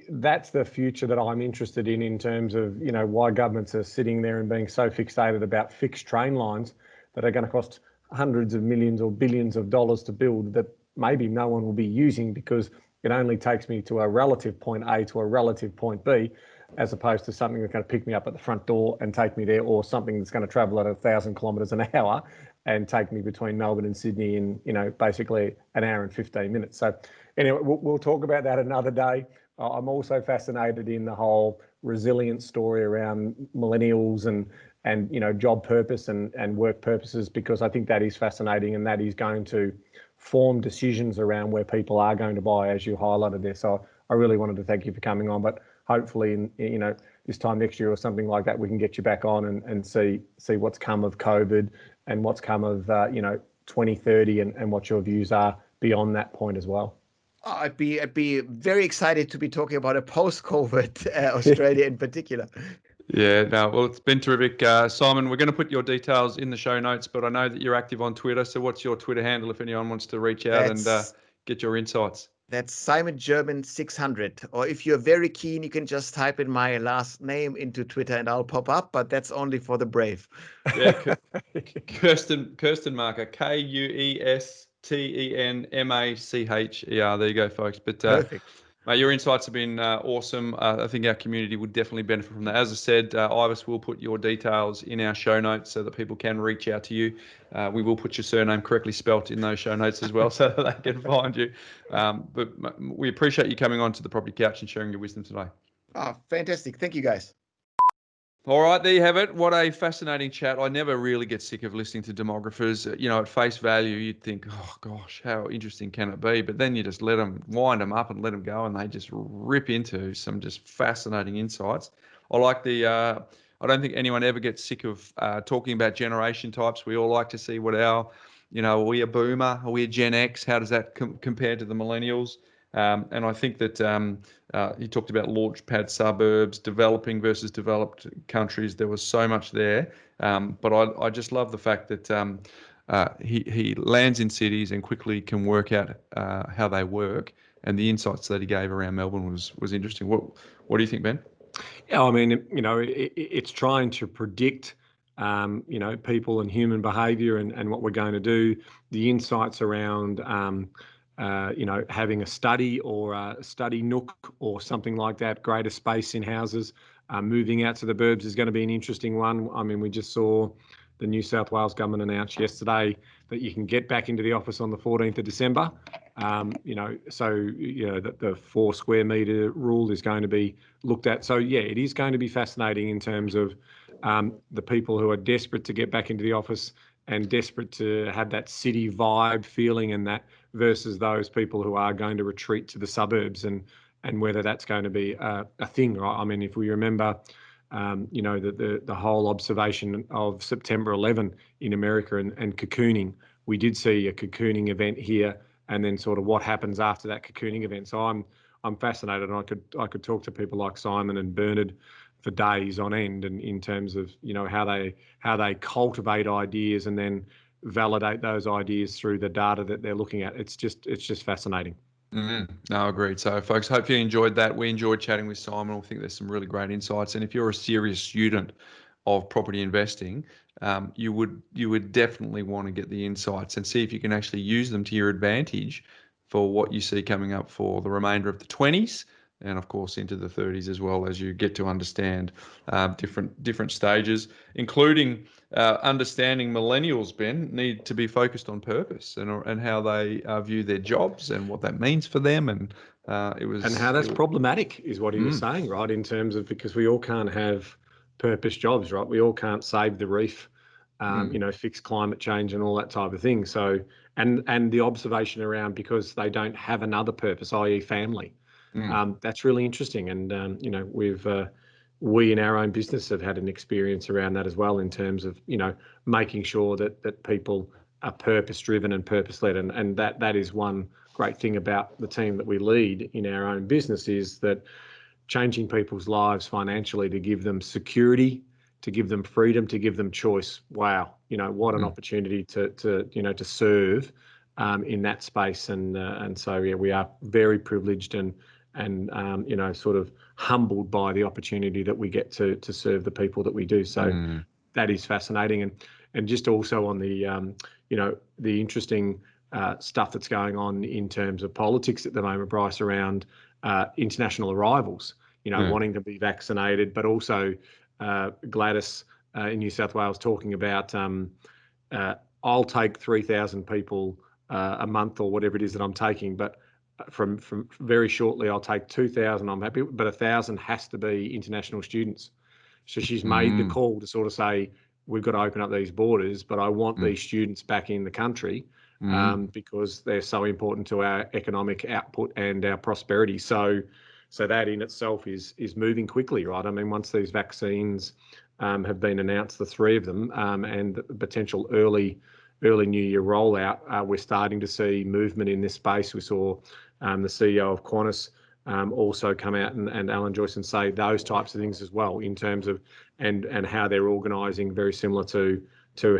That's the future that I'm interested in terms of, why governments are sitting there and being so fixated about fixed train lines that are going to cost hundreds of millions or billions of dollars to build that maybe no one will be using because it only takes me to a relative point A to a relative point B, as opposed to something that's going to pick me up at the front door and take me there, or something that's going to travel at 1,000 kilometres an hour and take me between Melbourne and Sydney in, basically an hour and 15 minutes. So anyway, we'll talk about that another day. I'm also fascinated in the whole resilience story around millennials and job purpose and work purposes, because I think that is fascinating, and that is going to form decisions around where people are going to buy, as you highlighted there. So I really wanted to thank you for coming on, but hopefully in this time next year or something like that, we can get you back on and see what's come of COVID and what's come of 2030 and what your views are beyond that point as well. Oh, I'd be very excited to be talking about a post-COVID Australia in particular. Yeah, no, well, it's been terrific. Simon, we're going to put your details in the show notes, but I know that you're active on Twitter. So what's your Twitter handle if anyone wants to reach out and get your insights? That's Simon German 600. Or if you're very keen, you can just type in my last name into Twitter and I'll pop up, but that's only for the brave. Yeah, Kuestenmacher, Kuestenmacher. There you go, folks. But Perfect. mate, your insights have been awesome. I think our community would definitely benefit from that. As I said, Ivis will put your details in our show notes so that people can reach out to you. We will put your surname correctly spelt in those show notes as well so that they can find you. But we appreciate you coming on to the Property Couch and sharing your wisdom today. Oh, fantastic. Thank you, guys. All right, there you have it. What a fascinating chat. I never really get sick of listening to demographers. At face value, you'd think, oh, gosh, how interesting can it be? But then you just wind them up and let them go, and they just rip into some just fascinating insights. I like I don't think anyone ever gets sick of talking about generation types. We all like to see what are we a boomer? Are we a Gen X? How does that compare to the millennials? And I think that he talked about Launchpad suburbs, developing versus developed countries. There was so much there. But I just love the fact that he lands in cities and quickly can work out how they work. And the insights that he gave around Melbourne was interesting. What do you think, Ben? Yeah, I mean, it's trying to predict people and human behaviour and what we're going to do. The insights around having a study or a study nook or something like that, greater space in houses, moving out to the burbs is going to be an interesting one. I mean, we just saw the New South Wales government announce yesterday that you can get back into the office on the 14th of December. So the 4 square meter rule is going to be looked at. So yeah, it is going to be fascinating in terms of the people who are desperate to get back into the office and desperate to have that city vibe feeling, and that versus those people who are going to retreat to the suburbs, and whether that's going to be a thing, right? I mean, if we remember, the whole observation of September 11 in America and cocooning, we did see a cocooning event here, and then sort of what happens after that cocooning event. So I'm fascinated, and I could talk to people like Simon and Bernard for days on end, and in terms of how they cultivate ideas and then validate those ideas through the data that they're looking at. It's just fascinating. No, agreed. So, folks, hope you enjoyed that. We enjoyed chatting with Simon. I think there's some really great insights. And if you're a serious student of property investing, you would definitely want to get the insights and see if you can actually use them to your advantage for what you see coming up for the remainder of the 20s, and of course into the 30s as well, as you get to understand different stages, including understanding millennials, Ben, need to be focused on purpose and how they view their jobs and what that means for them, and how that's problematic is what he was saying, right? In terms of, because we all can't have purpose jobs, right? We all can't save the reef, fix climate change and all that type of thing. So and the observation around, because they don't have another purpose, i.e. family. That's really interesting, and we in our own business have had an experience around that as well, in terms of making sure that people are purpose driven and purpose led, and that is one great thing about the team that we lead in our own business, is that changing people's lives financially to give them security, to give them freedom, to give them choice. Wow, what an opportunity to serve in that space, and so yeah, we are very privileged and sort of humbled by the opportunity that we get to serve the people that we do. So that is fascinating, and just also on the the interesting stuff that's going on in terms of politics at the moment, Bryce, around international arrivals. Wanting to be vaccinated, but also Gladys in New South Wales talking about I'll take 3,000 people a month or whatever it is that I'm taking, but from very shortly I'll take 2,000. I'm happy, but 1,000 has to be international students. So she's made the call to sort of say, we've got to open up these borders, but I want these students back in the country because they're so important to our economic output and our prosperity. So that in itself is moving quickly, right? I mean, once these vaccines have been announced, the 3 of them, and the potential early New Year rollout, we're starting to see movement in this space. We saw the CEO of Qantas also come out and Alan Joyce and say those types of things as well, in terms of and how they're organising, very similar to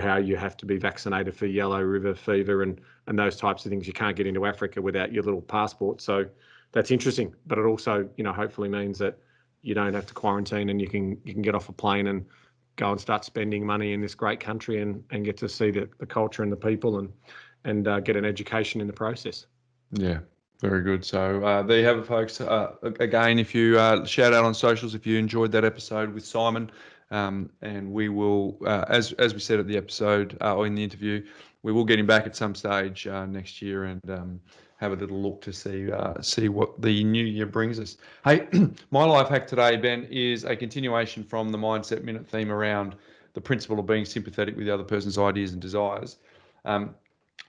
how you have to be vaccinated for yellow river fever and those types of things. You can't get into Africa without your little passport. So that's interesting, but it also hopefully means that you don't have to quarantine and you can get off a plane and go and start spending money in this great country and get to see the culture and the people and get an education in the process. Yeah, very good. So there you have it, folks. Again, if you shout out on socials if you enjoyed that episode with Simon, and we will, as we said at the episode or in the interview, we will get him back at some stage next year and have a little look to see what the new year brings us. Hey, my life hack today, Ben, is a continuation from the Mindset Minute theme around the principle of being sympathetic with the other person's ideas and desires. I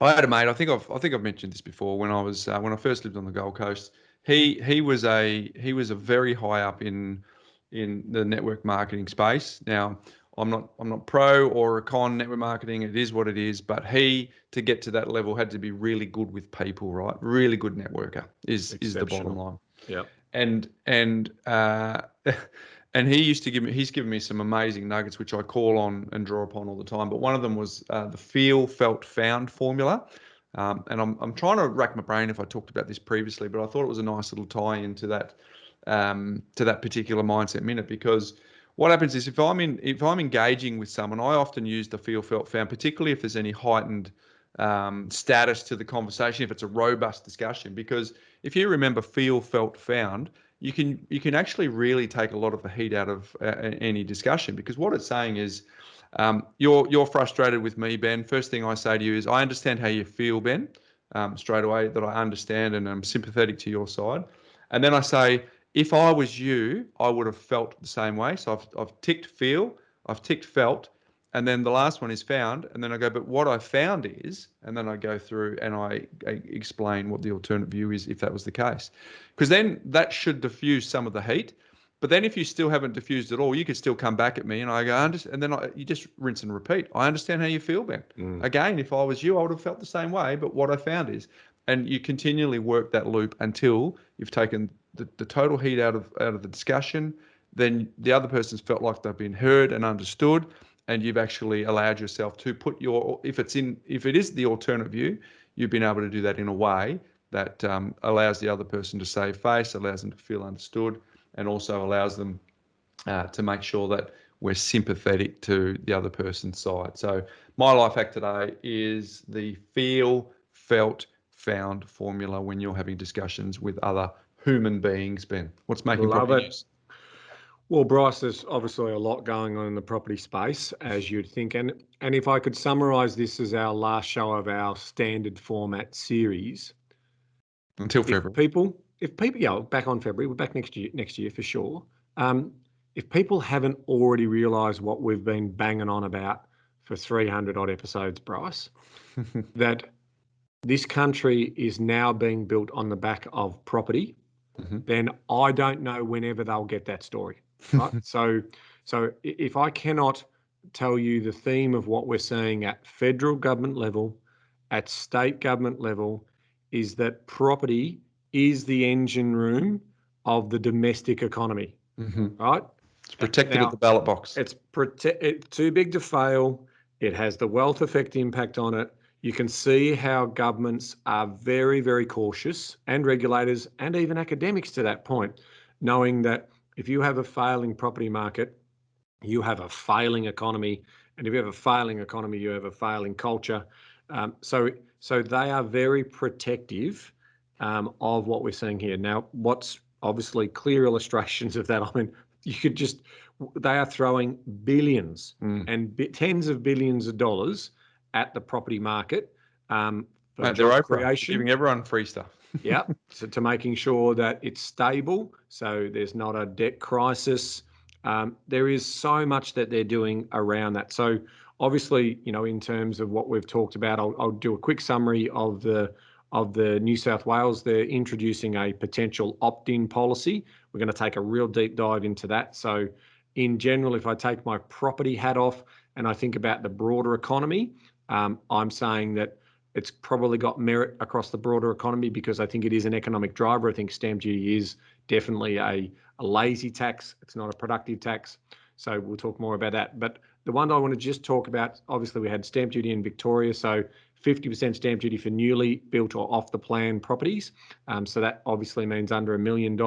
had a mate. I think I've mentioned this before. When I first lived on the Gold Coast, he was a very high up in the network marketing space. Now, I'm not pro or a con network marketing. It is what it is. But he, to get to that level, had to be really good with people, right? Really good networker is the bottom line. Yeah. And and he's given me some amazing nuggets, which I call on and draw upon all the time. But one of them was the feel, felt, found formula. And I'm trying to rack my brain if I talked about this previously, but I thought it was a nice little tie into that particular Mindset Minute, because what happens is if I'm engaging with someone, I often use the feel, felt, found, particularly if there's any heightened status to the conversation, if it's a robust discussion. Because if you remember feel, felt, found, you can actually really take a lot of the heat out of any discussion, because what it's saying is you're frustrated with me, Ben. First thing I say to you is, I understand how you feel, Ben. straight away, that I understand and I'm sympathetic to your side. And then I say, if I was you, I would have felt the same way. So I've ticked feel, I've ticked felt, and then the last one is found. And then I go, but what I found is, and then I go through and I explain what the alternate view is if that was the case. Because then that should diffuse some of the heat. But then if you still haven't diffused at all, you could still come back at me and I go, and then you just rinse and repeat. I understand how you feel, Ben. Again, if I was you, I would have felt the same way. But what I found is, and you continually work that loop until you've taken the total heat out of the discussion. Then the other person's felt like they've been heard and understood, and you've actually allowed yourself to put if it is the alternate view, you've been able to do that in a way that allows the other person to save face, allows them to feel understood, and also allows them to make sure that we're sympathetic to the other person's side. So my life hack today is the feel, felt, found formula when you're having discussions with other human beings, Ben. What's making property news? Well, Bryce, there's obviously a lot going on in the property space, as you'd think. And if I could summarise this as our last show of our standard format series. Until February. If people, yeah, back on February, we're back next year for sure. If people haven't already realised what we've been banging on about for 300 odd episodes, Bryce, that this country is now being built on the back of property, then I don't know whenever they'll get that story. Right? So if I cannot tell you the theme of what we're seeing at federal government level, at state government level, is that property is the engine room of the domestic economy, right? It's protected at the ballot box. It's too big to fail. It has the wealth effect impact on it. You can see how governments are very, very cautious, and regulators and even academics to that point, knowing that if you have a failing property market, you have a failing economy. And if you have a failing economy, you have a failing culture. So they are very protective of what we're seeing here. Now, what's obviously clear illustrations of that, I mean, they are throwing billions and tens of billions of dollars at the property market for job creation. Giving everyone free stuff. Yeah, so to making sure that it's stable, so there's not a debt crisis. There is so much that they're doing around that. So obviously, in terms of what we've talked about, I'll do a quick summary of the New South Wales. They're introducing a potential opt-in policy. We're going to take a real deep dive into that. So in general, if I take my property hat off and I think about the broader economy, I'm saying that it's probably got merit across the broader economy because I think it is an economic driver. I think stamp duty is definitely a lazy tax. It's not a productive tax. So we'll talk more about that. But the one I want to just talk about, obviously we had stamp duty in Victoria. So 50% stamp duty for newly built or off the plan properties. So that obviously means under $1 million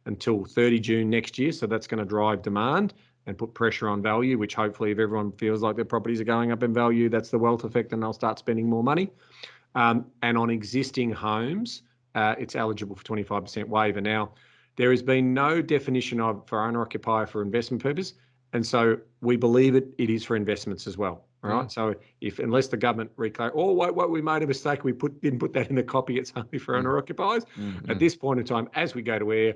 until 30 June next year. So that's going to drive demand and put pressure on value, which hopefully if everyone feels like their properties are going up in value, that's the wealth effect and they'll start spending more money. And on existing homes, it's eligible for 25% waiver. Now, there has been no definition for owner-occupier for investment purpose. And so we believe it is for investments as well. All right. So unless the government we made a mistake, we didn't put that in the copy, it's only for owner-occupiers. At this point in time, as we go to air,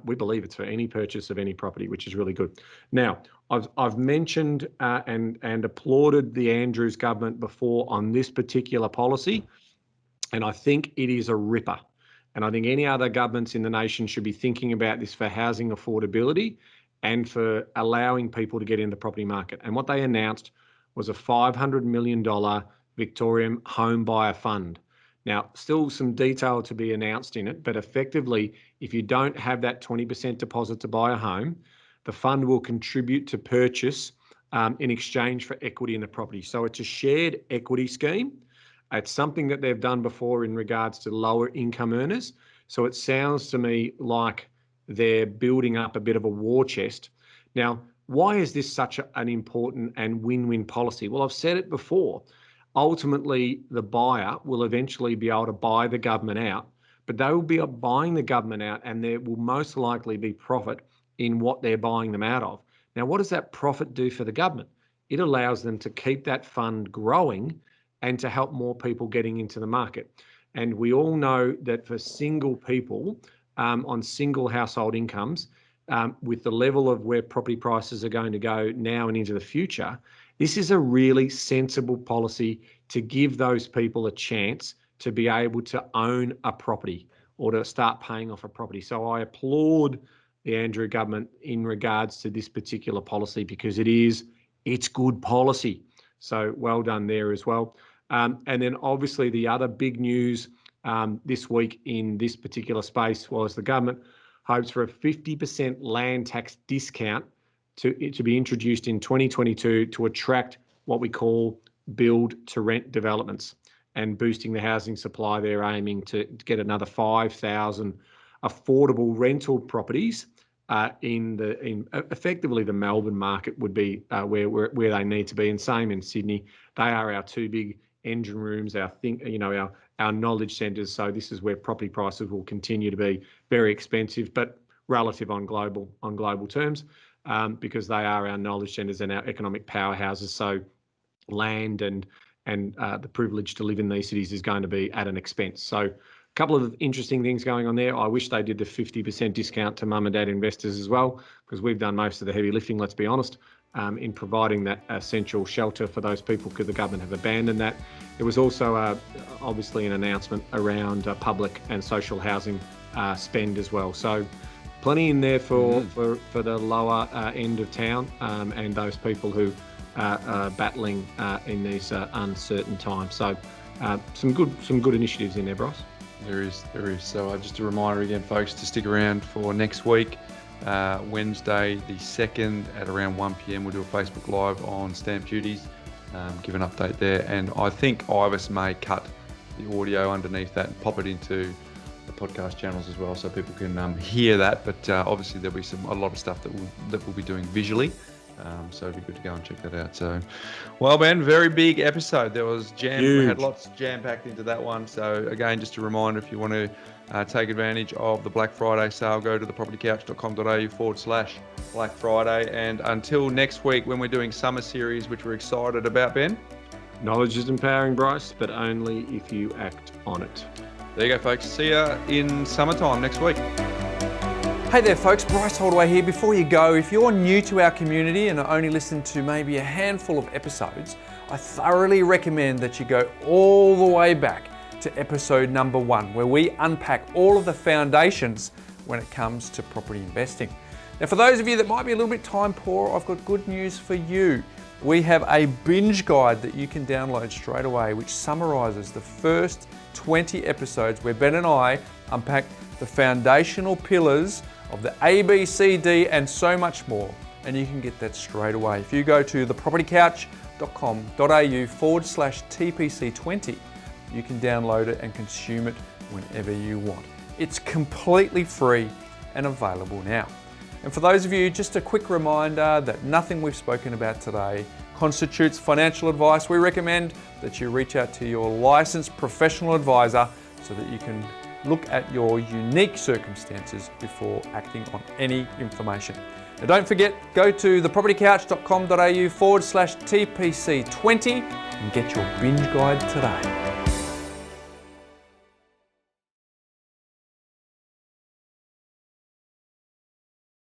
we believe it's for any purchase of any property, which is really good. Now, I've mentioned and applauded the Andrews government before on this particular policy, and I think it is a ripper. And I think any other governments in the nation should be thinking about this for housing affordability and for allowing people to get in the property market. And what they announced was a $500 million Victorian home buyer fund. Now, still some detail to be announced in it, but effectively, if you don't have that 20% deposit to buy a home, the fund will contribute to purchase in exchange for equity in the property. So it's a shared equity scheme. It's something that they've done before in regards to lower income earners. So it sounds to me like they're building up a bit of a war chest. Now, why is this such an important and win-win policy? Well, I've said it before. Ultimately, the buyer will eventually be able to buy the government out, but they will be buying the government out and there will most likely be profit in what they're buying them out of. Now, what does that profit do for the government? It allows them to keep that fund growing and to help more people getting into the market. And we all know that for single people on single household incomes, with the level of where property prices are going to go now and into the future, this is a really sensible policy to give those people a chance to be able to own a property or to start paying off a property. So I applaud the Andrew government in regards to this particular policy, because it's good policy. So well done there as well. And then obviously the other big news this week in this particular space was the government hopes for a 50% land tax discount to be introduced in 2022 to attract what we call build to rent developments and boosting the housing supply. They're aiming to get another 5,000 affordable rental properties in effectively the Melbourne market would be where they need to be, and same in Sydney. They are our two big engine rooms, our knowledge centres. So this is where property prices will continue to be very expensive, but relative on global terms, because they are our knowledge centres and our economic powerhouses. So land and the privilege to live in these cities is going to be at an expense. So a couple of interesting things going on there. I wish they did the 50% discount to mum and dad investors as well, because we've done most of the heavy lifting, let's be honest, in providing that essential shelter for those people, because the government have abandoned that. There was also obviously an announcement around public and social housing spend as well. So plenty in there for the lower end of town and those people who are battling in these uncertain times. So some good initiatives in there, Bryce. There is. So just a reminder again, folks, to stick around for next week, Wednesday the 2nd at around 1 p.m. We'll do a Facebook Live on stamp duties, give an update there. And I think Ivis may cut the audio underneath that and pop it into the podcast channels as well, so people can hear that. But obviously there'll be a lot of stuff that we'll be doing visually. So it'd be good to go and check that out. So, well, Ben, very big episode. There was we had lots jam-packed into that one. So again, just a reminder, if you want to take advantage of the Black Friday sale, go to thepropertycouch.com.au/Black Friday. And until next week, when we're doing summer series, which we're excited about, Ben. Knowledge is empowering, Bryce, but only if you act on it. There you go, folks. See ya in summertime next week. Hey there folks, Bryce Holdaway here. Before you go, if you're new to our community and only listen to maybe a handful of episodes, I thoroughly recommend that you go all the way back to episode number 1, where we unpack all of the foundations when it comes to property investing. Now, for those of you that might be a little bit time poor, I've got good news for you. We have a binge guide that you can download straight away, which summarises the first 20 episodes where Ben and I unpack the foundational pillars of the A, B, C, D, and so much more. And you can get that straight away. If you go to thepropertycouch.com.au/TPC20, you can download it and consume it whenever you want. It's completely free and available now. And for those of you, just a quick reminder that nothing we've spoken about today constitutes financial advice. We recommend that you reach out to your licensed professional advisor so that you can look at your unique circumstances before acting on any information. Now don't forget, go to thepropertycouch.com.au/TPC20 and get your binge guide today.